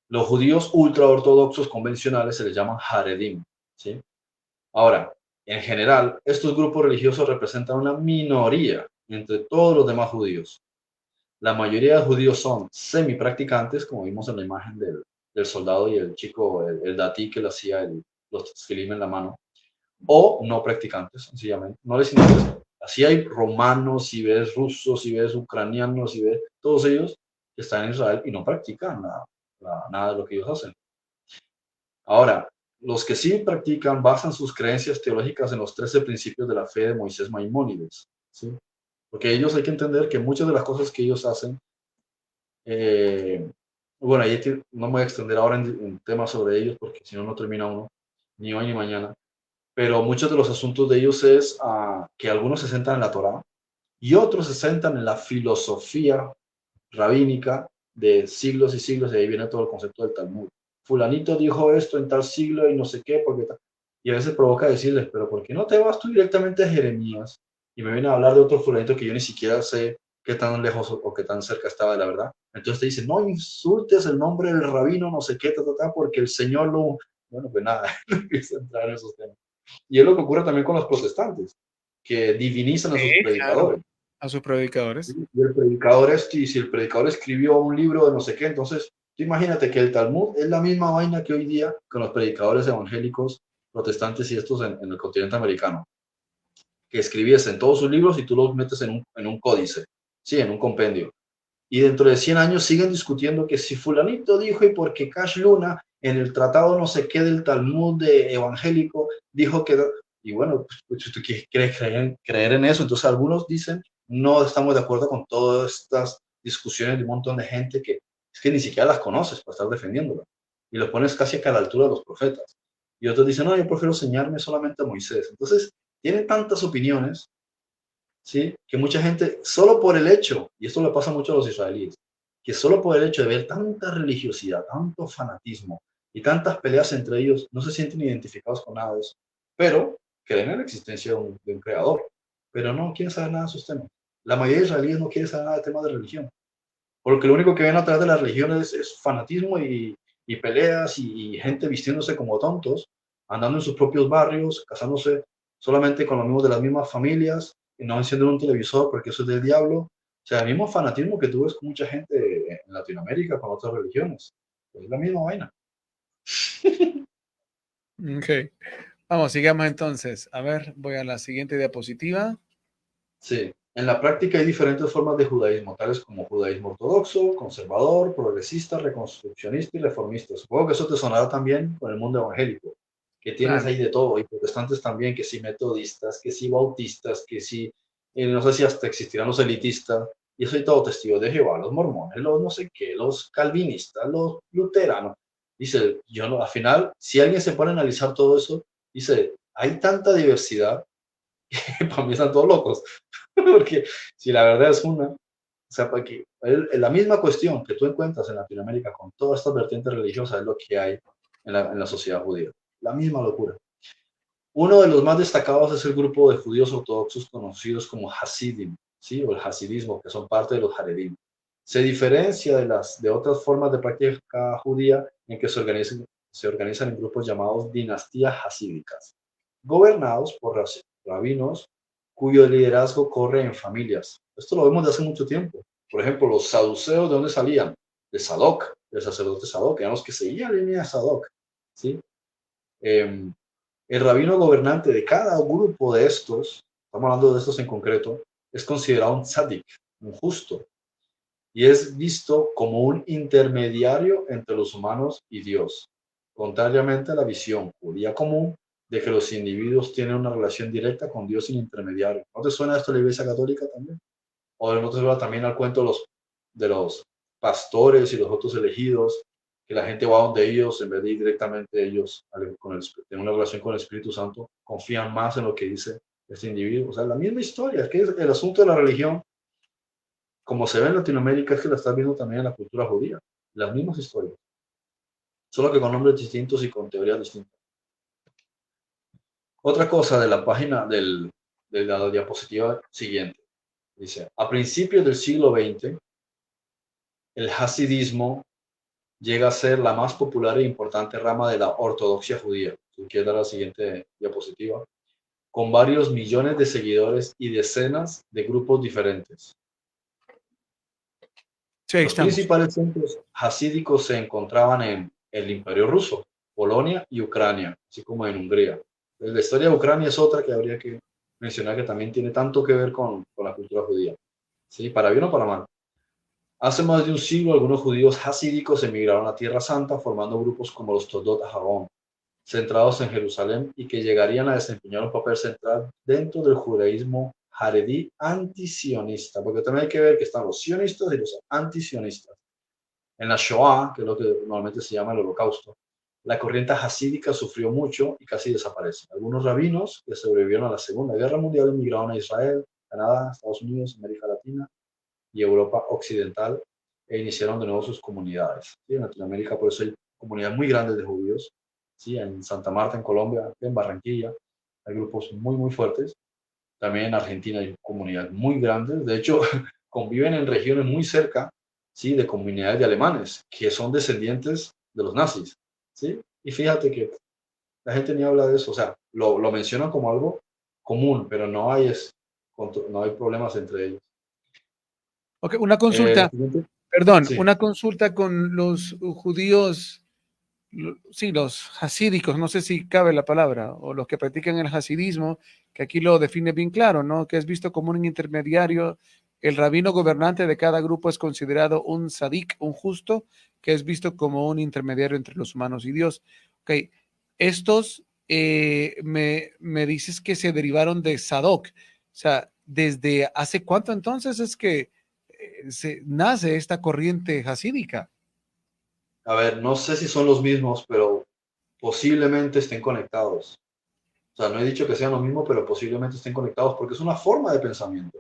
Los judíos ultraortodoxos convencionales se les llaman Haredim, ¿sí? Ahora, en general, estos grupos religiosos representan una minoría entre todos los demás judíos. La mayoría de judíos son semi-practicantes, como vimos en la imagen del soldado y el chico, el datí que le hacía los tefilín en la mano, o no practicantes, sencillamente. No les interesa. Así hay romanos, si ves rusos, si ves ucranianos, si ves todos ellos que están en Israel y no practican nada de lo que ellos hacen. Ahora, los que sí practican basan sus creencias teológicas en los 13 principios de la fe de Moisés Maimónides, ¿sí? Porque ellos hay que entender que muchas de las cosas que ellos hacen, eh, bueno, ahí no me voy a extender ahora en temas sobre ellos porque si no, no termina uno, ni hoy ni mañana, pero muchos de los asuntos de ellos es que algunos se centran en la Torá y otros se centran en la filosofía rabínica de siglos y siglos, y ahí viene todo el concepto del Talmud. Fulanito dijo esto en tal siglo y no sé qué, y a veces provoca decirles, pero ¿por qué no te vas tú directamente a Jeremías? Y me viene a hablar de otro fulanito que yo ni siquiera sé qué tan lejos o qué tan cerca estaba de la verdad. Entonces te dicen, no insultes el nombre del rabino, no sé qué, porque el Señor lo... Bueno, pues nada, no empieza a entrar en esos temas. Y es lo que ocurre también con los protestantes, que divinizan a Sí, sus claro. predicadores. A sus predicadores. Y el predicador y si el predicador escribió un libro de no sé qué, entonces tú imagínate que el Talmud es la misma vaina que hoy día con los predicadores evangélicos, protestantes y estos en el continente americano, que escribiesen todos sus libros y tú los metes en un códice, sí, en un compendio. Y dentro de 100 años siguen discutiendo que si fulanito dijo y porque Cash Luna en el tratado no sé qué del Talmud de evangélico dijo que... Y bueno, pues, ¿tú quieres creer en eso? Entonces algunos dicen, no estamos de acuerdo con todas estas discusiones de un montón de gente que es que ni siquiera las conoces para estar defendiéndolas. Y lo pones casi acá a la altura de los profetas. Y otros dicen, no, yo prefiero enseñarme solamente a Moisés. Entonces, tienen tantas opiniones, ¿sí? Que mucha gente, solo por el hecho, y esto le pasa mucho a los israelíes, que solo por el hecho de ver tanta religiosidad, tanto fanatismo y tantas peleas entre ellos, no se sienten identificados con nada de eso. Pero creen en la existencia de un creador, pero no quieren saber nada de esos temas. La mayoría de israelíes no quieren saber nada de temas de religión, porque lo único que ven a través de la religión es fanatismo y peleas y gente vistiéndose como tontos, andando en sus propios barrios, casándose solamente con los mismos de las mismas familias, y no encienden un televisor porque eso es del diablo. O sea, el mismo fanatismo que tú ves con mucha gente en Latinoamérica con otras religiones. Es la misma vaina. Ok. Vamos, sigamos entonces. A ver, voy a la siguiente diapositiva. Sí, en la práctica hay diferentes formas de judaísmo, tales como judaísmo ortodoxo, conservador, progresista, reconstruccionista y reformista. Supongo que eso te sonará también con el mundo evangélico, que tienes Claro. ahí de todo, y protestantes también, que sí metodistas, que sí bautistas, que sí, no sé si hasta existirán los elitistas, y soy todo testigo de Jehová, los mormones, los no sé qué, los calvinistas, los luteranos. Dice, yo no, al final, si alguien se pone a analizar todo eso, dice, hay tanta diversidad que para mí están todos locos. Porque si la verdad es una, o sea, porque la misma cuestión que tú encuentras en Latinoamérica con todas estas vertientes religiosas es lo que hay en la sociedad judía. La misma locura. Uno de los más destacados es el grupo de judíos ortodoxos conocidos como Hasidim, ¿sí? O el Hasidismo, que son parte de los Haredim. Se diferencia de otras formas de práctica judía en que se organizan en grupos llamados dinastías hasídicas, gobernados por rabinos cuyo liderazgo corre en familias. Esto lo vemos de hace mucho tiempo. Por ejemplo, los saduceos, ¿de dónde salían? De Sadoc, del sacerdote Sadoc, eran los que seguían la línea de Sadoc, ¿sí? Em, el rabino gobernante de cada grupo de estos, estamos hablando de estos en concreto, es considerado un tzadik, un justo, y es visto como un intermediario entre los humanos y Dios, contrariamente a la visión judía común de que los individuos tienen una relación directa con Dios sin intermediario. ¿No te suena esto a la Iglesia Católica también? O no te suena también al cuento de los pastores y los otros elegidos, que la gente va donde ellos, en vez de ir directamente ellos tener una relación con el Espíritu Santo, confían más en lo que dice este individuo. O sea, la misma historia, que es el asunto de la religión, como se ve en Latinoamérica, es que la estás viendo también en la cultura judía. Las mismas historias, solo que con nombres distintos y con teorías distintas. Otra cosa de la página de la diapositiva siguiente. Dice, a principios del siglo XX, el hasidismo llega a ser la más popular e importante rama de la ortodoxia judía. Si quieres dar la siguiente diapositiva. Con varios millones de seguidores y decenas de grupos diferentes. Sí, ahí Los estamos. principales centros hasídicos se encontraban en el Imperio Ruso, Polonia y Ucrania, así como en Hungría. La historia de Ucrania es otra que habría que mencionar que también tiene tanto que ver con la cultura judía. ¿Sí? Para bien o para mal. Hace más de un siglo, algunos judíos hasídicos emigraron a Tierra Santa formando grupos como los Toldot Haron, centrados en Jerusalén y que llegarían a desempeñar un papel central dentro del judaísmo jaredí antisionista, porque también hay que ver que están los sionistas y los antisionistas. En la Shoah, que es lo que normalmente se llama el Holocausto, la corriente hasídica sufrió mucho y casi desaparece. Algunos rabinos que sobrevivieron a la Segunda Guerra Mundial emigraron a Israel, Canadá, Estados Unidos, América Latina y Europa Occidental e iniciaron de nuevo sus comunidades. ¿Sí? En Latinoamérica, por eso hay comunidades muy grandes de judíos. ¿Sí? En Santa Marta, en Colombia, en Barranquilla, hay grupos muy, muy fuertes. También en Argentina hay comunidades muy grandes. De hecho, conviven en regiones muy cerca, ¿sí? De comunidades de alemanes que son descendientes de los nazis. ¿Sí? Y fíjate que la gente ni habla de eso. O sea, lo mencionan como algo común, pero no hay problemas entre ellos. Ok, una La consulta, siguiente, perdón, sí. una consulta con los judíos, sí, los hasídicos, no sé si cabe la palabra, o los que practican el hasidismo, que aquí lo define bien claro, ¿no? Que es visto como un intermediario, el rabino gobernante de cada grupo es considerado un sadik, un justo, que es visto como un intermediario entre los humanos y Dios. Ok, estos me dices que se derivaron de Sadoc, o sea, ¿desde hace cuánto entonces es que se nace esta corriente hasídica? A ver, no sé si son los mismos, pero posiblemente estén conectados. O sea, no he dicho que sean lo mismo, pero posiblemente estén conectados porque es una forma de pensamiento.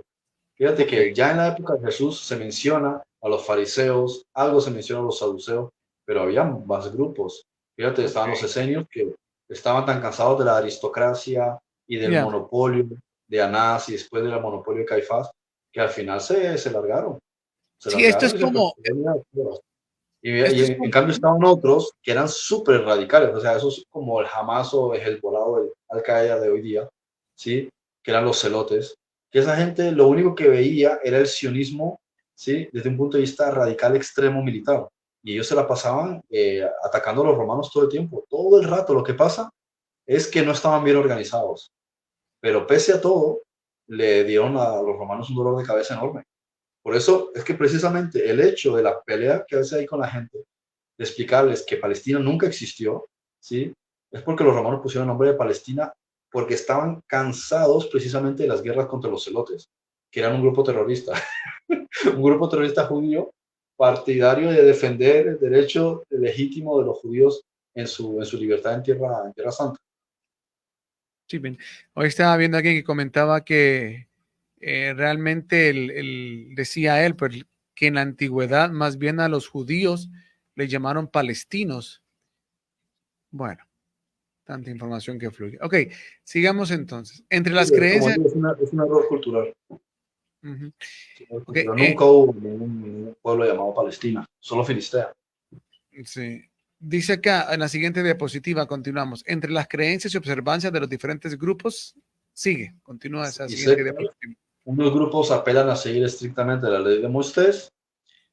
Fíjate Ok, que ya en la época de Jesús se menciona a los fariseos, algo se menciona a los saduceos, pero había más grupos. Fíjate, estaban los ok. esenios que estaban tan cansados de la aristocracia y del Ya. monopolio de Anás y después del monopolio de Caifás, que al final se largaron. Se Sí, esto es largaron y se como, fueron. Y esto es en como, cambio estaban otros que eran súper radicales, o sea, esos como el Hamas o el Hezbollah o el Al-Qaeda de hoy día, ¿sí? Que eran los celotes, que esa gente lo único que veía era el sionismo, ¿sí? Desde un punto de vista radical extremo militar. Y ellos se la pasaban atacando a los romanos todo el tiempo, todo el rato. Lo que pasa es que no estaban bien organizados, pero pese a todo, le dieron a los romanos un dolor de cabeza enorme. Por eso es que precisamente el hecho de la pelea que a veces hay con la gente, de explicarles que Palestina nunca existió, ¿sí? Es porque los romanos pusieron el nombre de Palestina porque estaban cansados precisamente de las guerras contra los celotes, que eran un grupo terrorista, un grupo terrorista judío partidario de defender el derecho legítimo de los judíos en su libertad en tierra santa. sí, bien. Hoy estaba viendo a alguien que comentaba que realmente decía él, pues, que en la antigüedad más bien a los judíos le llamaron palestinos. Bueno, tanta información que fluye. Ok, sigamos entonces. Entre las Como creencias, digo, es un error cultural. ujú, ok, Nunca hubo ningún pueblo llamado Palestina, solo Filistea. sí. Dice acá en la siguiente diapositiva, continuamos. Entre las creencias y observancias de los diferentes grupos, sigue, continúa esa Y sé siguiente que diapositiva. unos grupos apelan a seguir estrictamente la ley de Moisés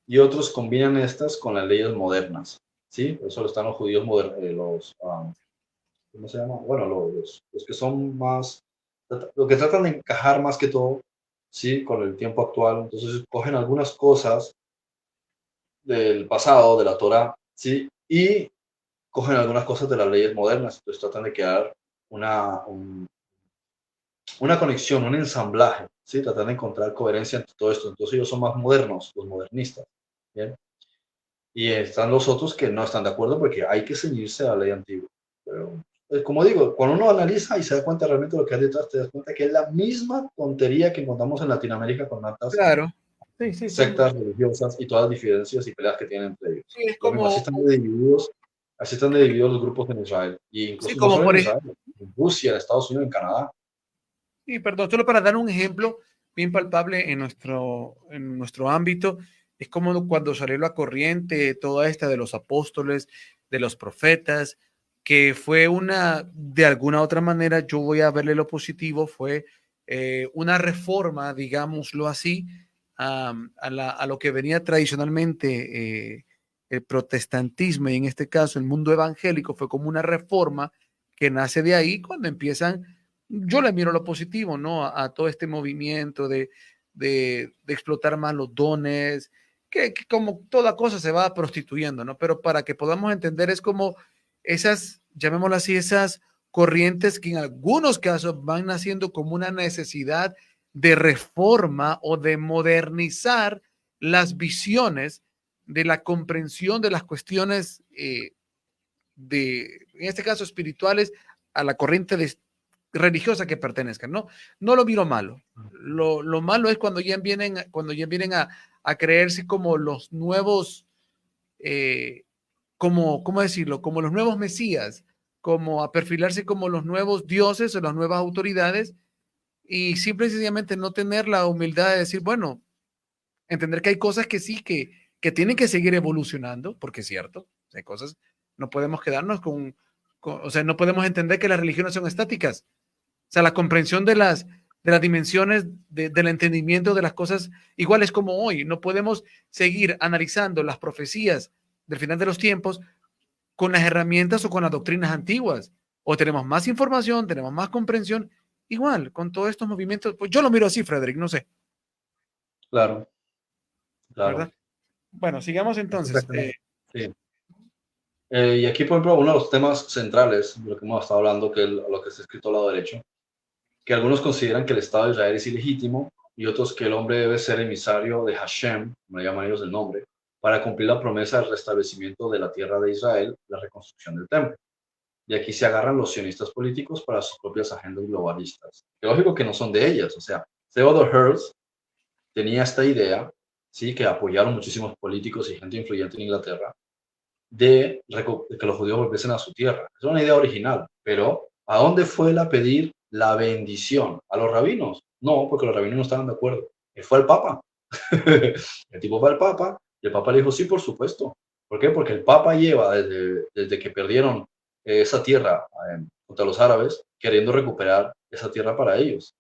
y otros combinan estas con las leyes modernas. ¿Sí? Por eso están los judíos modernos, ¿cómo se llama? Bueno, los que son más, lo que tratan de encajar más que todo, ¿sí? Con el tiempo actual. Entonces cogen algunas cosas del pasado, de la Torah, ¿sí? Y cogen algunas cosas de las leyes modernas. Entonces tratan de crear una, un, una conexión, un ensamblaje, ¿sí? Tratar de encontrar coherencia entre todo esto. Entonces ellos son más modernos, los modernistas, ¿bien? Y están los otros que no están de acuerdo porque hay que ceñirse a la ley antigua. Pero, como digo, cuando uno analiza y se da cuenta realmente de lo que hay detrás, te das cuenta que es la misma tontería que encontramos en Latinoamérica con tantas Claro. Sí, sí, son, sectas religiosas y todas las diferencias y peleas que tienen entre ellos. sí, es Lo mismo, como, así están divididos los grupos en Israel. Y sí, incluso no como solo por en ejemplo, Israel, en Rusia, en Estados Unidos, en Canadá. sí, perdón, solo para dar un ejemplo bien palpable en nuestro ámbito, es como cuando salió la corriente, toda esta de los apóstoles, de los profetas, que fue de alguna otra manera, yo voy a verle lo positivo, fue una reforma, digámoslo así, a lo que venía tradicionalmente el protestantismo y en este caso el mundo evangélico, fue como una reforma que nace de ahí cuando empiezan, yo le miro lo positivo, ¿no? A todo este movimiento de explotar más los dones, que como toda cosa se va prostituyendo, ¿no? Pero para que podamos entender es como esas, llamémoslo así, esas corrientes que en algunos casos van naciendo como una necesidad de reforma o de modernizar las visiones de la comprensión de las cuestiones en este caso espirituales, a la corriente religiosa que pertenezcan, ¿no? No lo miro malo. Lo malo es cuando ya vienen a creerse como los nuevos, ¿cómo decirlo? Como los nuevos mesías, como a perfilarse como los nuevos dioses o las nuevas autoridades y simple y sencillamente no tener la humildad de decir, bueno, entender que hay cosas que sí, que tienen que seguir evolucionando, porque es cierto, hay cosas, no podemos quedarnos o sea, no podemos entender que las religiones son estáticas. O sea, la comprensión de las dimensiones del entendimiento de las cosas iguales como hoy. No podemos seguir analizando las profecías del final de los tiempos con las herramientas o con las doctrinas antiguas. O tenemos más información, tenemos más comprensión. Igual, con todos estos movimientos, pues yo lo miro así, Frederick, no sé, Claro, ¿verdad? claro. Bueno, sigamos entonces. Exactamente. Sí. Y aquí, por ejemplo, uno de los temas centrales de lo que hemos estado hablando, que es lo que está escrito al lado derecho, que algunos consideran que el Estado de Israel es ilegítimo y otros que el hombre debe ser emisario de Hashem, como le llaman ellos el nombre, para cumplir la promesa del restablecimiento de la tierra de Israel, la reconstrucción del templo. y aquí se agarran los sionistas políticos para sus propias agendas globalistas. Es lógico que no son de ellas, o sea, Theodore Herzl tenía esta idea, ¿sí? Que apoyaron muchísimos políticos y gente influyente en Inglaterra, de que los judíos volviesen a su tierra. Es una idea original, pero ¿a dónde fue él a pedir la bendición? ¿A los rabinos? No, porque los rabinos no estaban de acuerdo. Él fue al Papa. El tipo fue al Papa y el Papa le dijo, sí, por supuesto. ¿Por qué? Porque el Papa lleva desde que perdieron esa tierra contra los árabes, queriendo recuperar esa tierra para ellos.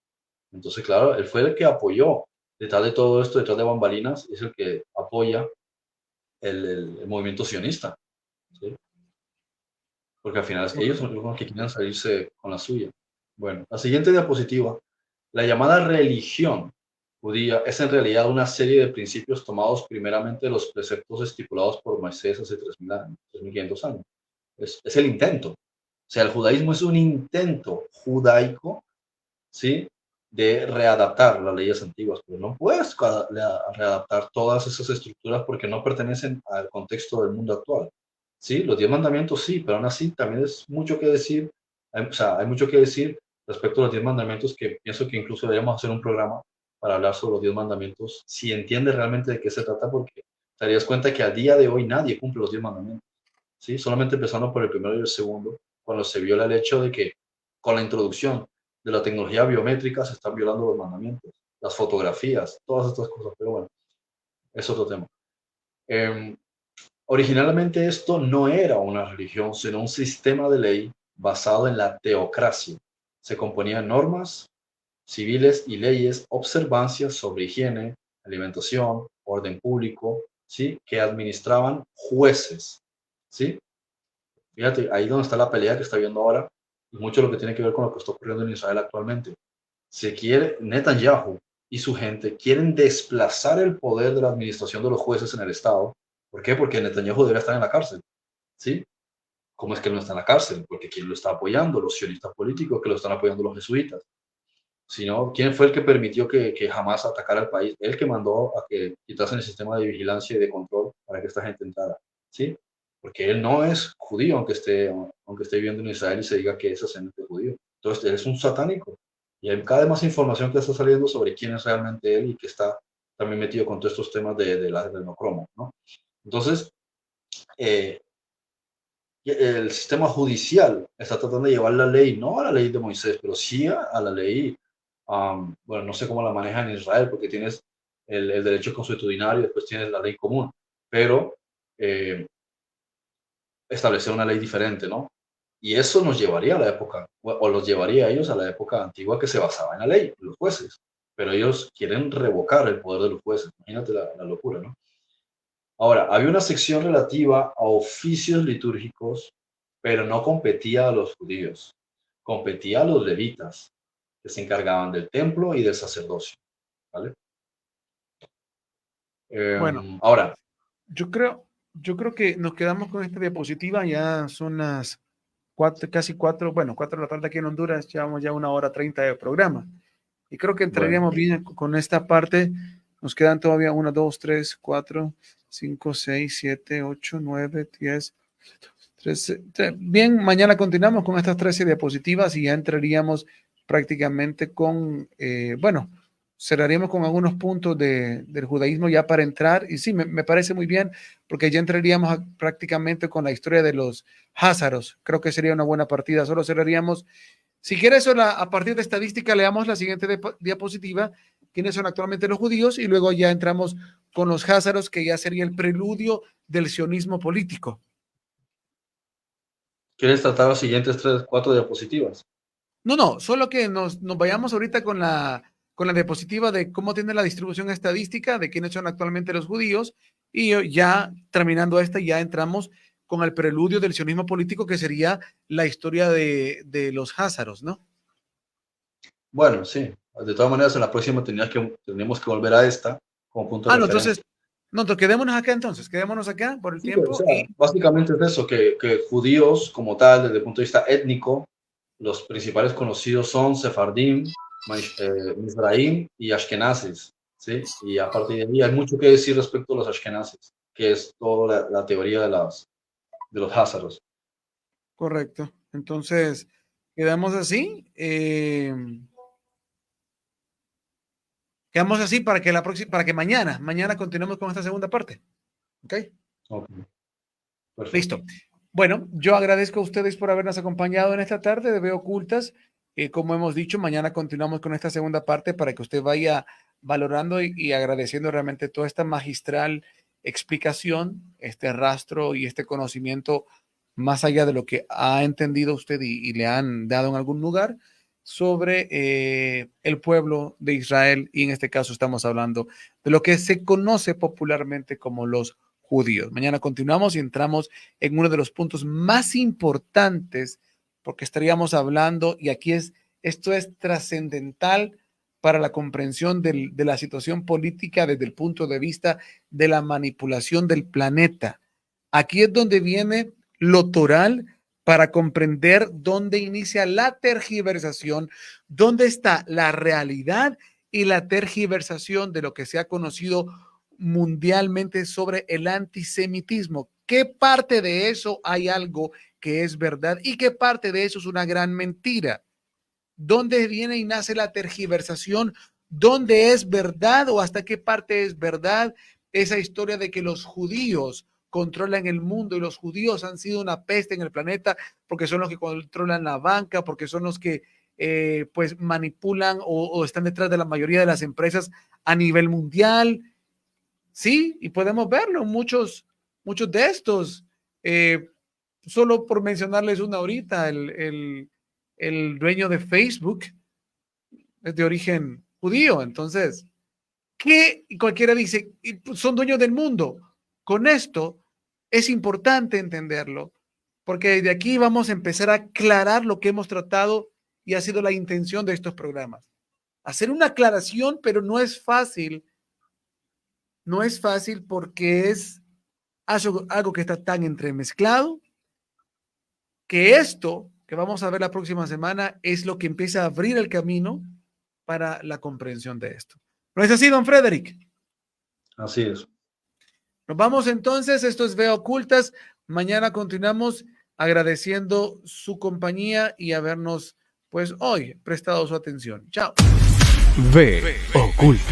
Entonces, claro, él fue el que apoyó, detrás de todo esto, detrás de bambalinas, es el que apoya el movimiento sionista, ¿sí? Porque al final ellos son los que quieren salirse con la suya. Bueno, la siguiente diapositiva, la llamada religión judía es en realidad una serie de principios tomados primeramente de los preceptos estipulados por Moisés hace 3.000 años, 3.500 años. Es el intento. O sea, el judaísmo es un intento judaico, ¿sí? De readaptar las leyes antiguas, pero no puedes readaptar todas esas estructuras porque no pertenecen al contexto del mundo actual. Sí, los 10 mandamientos sí, pero aún así también es mucho que decir, o sea, hay mucho que decir respecto a los 10 mandamientos, que pienso que incluso deberíamos hacer un programa para hablar sobre los 10 mandamientos, si entiendes realmente de qué se trata, porque te darías cuenta que a día de hoy nadie cumple los 10 mandamientos, ¿sí? Solamente empezando por el primero y el segundo, cuando se viola el hecho de que con la introducción de la tecnología biométrica se están violando los mandamientos, las fotografías, todas estas cosas, pero bueno, es otro tema. Eh, Originalmente esto no era una religión, sino un sistema de ley basado en la teocracia. Se componía de normas civiles y leyes, observancias sobre higiene, alimentación, orden público, ¿sí? Que administraban jueces, ¿sí? Fíjate, ahí donde está la pelea que está viendo ahora, y mucho lo que tiene que ver con lo que está ocurriendo en Israel actualmente. Se quiere, Netanyahu y su gente quieren desplazar el poder de la administración de los jueces en el Estado. ¿Por qué? Porque Netanyahu debe estar en la cárcel, ¿sí? ¿Cómo es que él no está en la cárcel? Porque ¿quién lo está apoyando? Los sionistas políticos que lo están apoyando los jesuitas. Sino, ¿quién fue el que permitió que Hamas atacara al país? Él que mandó a que quitasen el sistema de vigilancia y de control para que esta gente entrara, ¿sí? Porque él no es judío, aunque esté viviendo en Israel y se diga que es ascendente judío. Entonces, él es un satánico. Y hay cada vez más información que está saliendo sobre quién es realmente él y que está también metido con todos estos temas del adrenocromo, ¿no? Entonces, eh, el sistema judicial está tratando de llevar la ley, no a la ley de Moisés, pero sí a la ley, bueno, no sé cómo la manejan en Israel, porque tienes el derecho consuetudinario y después tienes la ley común, pero eh, establecer una ley diferente, ¿no? Y eso nos llevaría a la época, o los llevaría a ellos a la época antigua que se basaba en la ley, en los jueces, pero ellos quieren revocar el poder de los jueces, imagínate la locura, ¿no? Ahora, había una sección relativa a oficios litúrgicos, pero no competía a los judíos, competía a los levitas, que se encargaban del templo y del sacerdocio, ¿vale? Bueno, Ahora, yo creo que nos quedamos con esta diapositiva. Ya son las casi cuatro, bueno, 4 de la tarde aquí en Honduras. Llevamos ya 1 hora 30 de programa. Y creo que bueno, entraríamos bien con esta parte. Nos quedan todavía 1, 2, 3, 4, 5, 6, 7, 8, 9, 10, 13. Bien, mañana continuamos con estas 13 diapositivas y ya entraríamos prácticamente con, bueno, cerraríamos con algunos puntos del judaísmo ya para entrar. Y sí, me parece muy bien porque ya entraríamos prácticamente con la historia de los házaros. Creo que sería una buena partida. Solo cerraríamos. Si quieres, a partir de estadística, leamos la siguiente diapositiva, quiénes son actualmente los judíos, y luego ya entramos con los házaros, que ya sería el preludio del sionismo político. ¿quieres tratar las siguientes 3, 4 diapositivas? No, solo que nos vayamos ahorita con la diapositiva de cómo tiene la distribución estadística de quiénes son actualmente los judíos, y ya terminando esta, ya entramos con el preludio del sionismo político, que sería la historia de los házaros, ¿no? Bueno, sí. De todas maneras, en la próxima tenemos que volver a esta como punto de No, referencia. entonces, no, quedémonos acá entonces, quedémonos acá por el Sí, pero, o tiempo. sea, Y básicamente es eso, que judíos como tal, desde el punto de vista étnico, los principales conocidos son Sefardim, Mizraim y Ashkenazis, ¿sí? Y aparte de ahí hay mucho que decir respecto a los Ashkenazis, que es toda la teoría de los házaros. correcto. Entonces, quedamos así. Quedamos así para que para que mañana continuemos con esta segunda parte. ¿Ok? Ok, perfecto. Listo. Bueno, yo agradezco a ustedes por habernos acompañado en esta tarde de Veo Ocultas. Como hemos dicho, mañana continuamos con esta segunda parte para que usted vaya valorando y agradeciendo realmente toda esta magistral explicación, este rastro y este conocimiento más allá de lo que ha entendido usted y le han dado en algún lugar sobre el pueblo de Israel, y en este caso estamos hablando de lo que se conoce popularmente como los judíos. Mañana continuamos y entramos en uno de los puntos más importantes, porque estaríamos hablando, y aquí esto es trascendental para la comprensión de la situación política desde el punto de vista de la manipulación del planeta. Aquí es donde viene lo toral para comprender dónde inicia la tergiversación, dónde está la realidad y la tergiversación de lo que se ha conocido mundialmente sobre el antisemitismo. ¿Qué parte de eso hay algo que es verdad y qué parte de eso es una gran mentira? ¿Dónde viene y nace la tergiversación? ¿Dónde es verdad o hasta qué parte es verdad esa historia de que los judíos controlan el mundo y los judíos han sido una peste en el planeta porque son los que controlan la banca, porque son los que pues manipulan o están detrás de la mayoría de las empresas a nivel mundial? Sí, y podemos verlo, muchos de estos, eh, solo por mencionarles una ahorita, el dueño de Facebook es de origen judío, entonces, ¿qué? Y cualquiera dice, son dueños del mundo. Con esto es importante entenderlo, porque de aquí vamos a empezar a aclarar lo que hemos tratado y ha sido la intención de estos programas. Hacer una aclaración, pero no es fácil porque es algo que está tan entremezclado que esto que vamos a ver la próxima semana es lo que empieza a abrir el camino para la comprensión de esto. ¿No es así, don Frederick? Así es. Nos vamos entonces, esto es Veo Ocultas. Mañana continuamos agradeciendo su compañía y habernos, pues hoy, prestado su atención. Chao. Ve Oculta.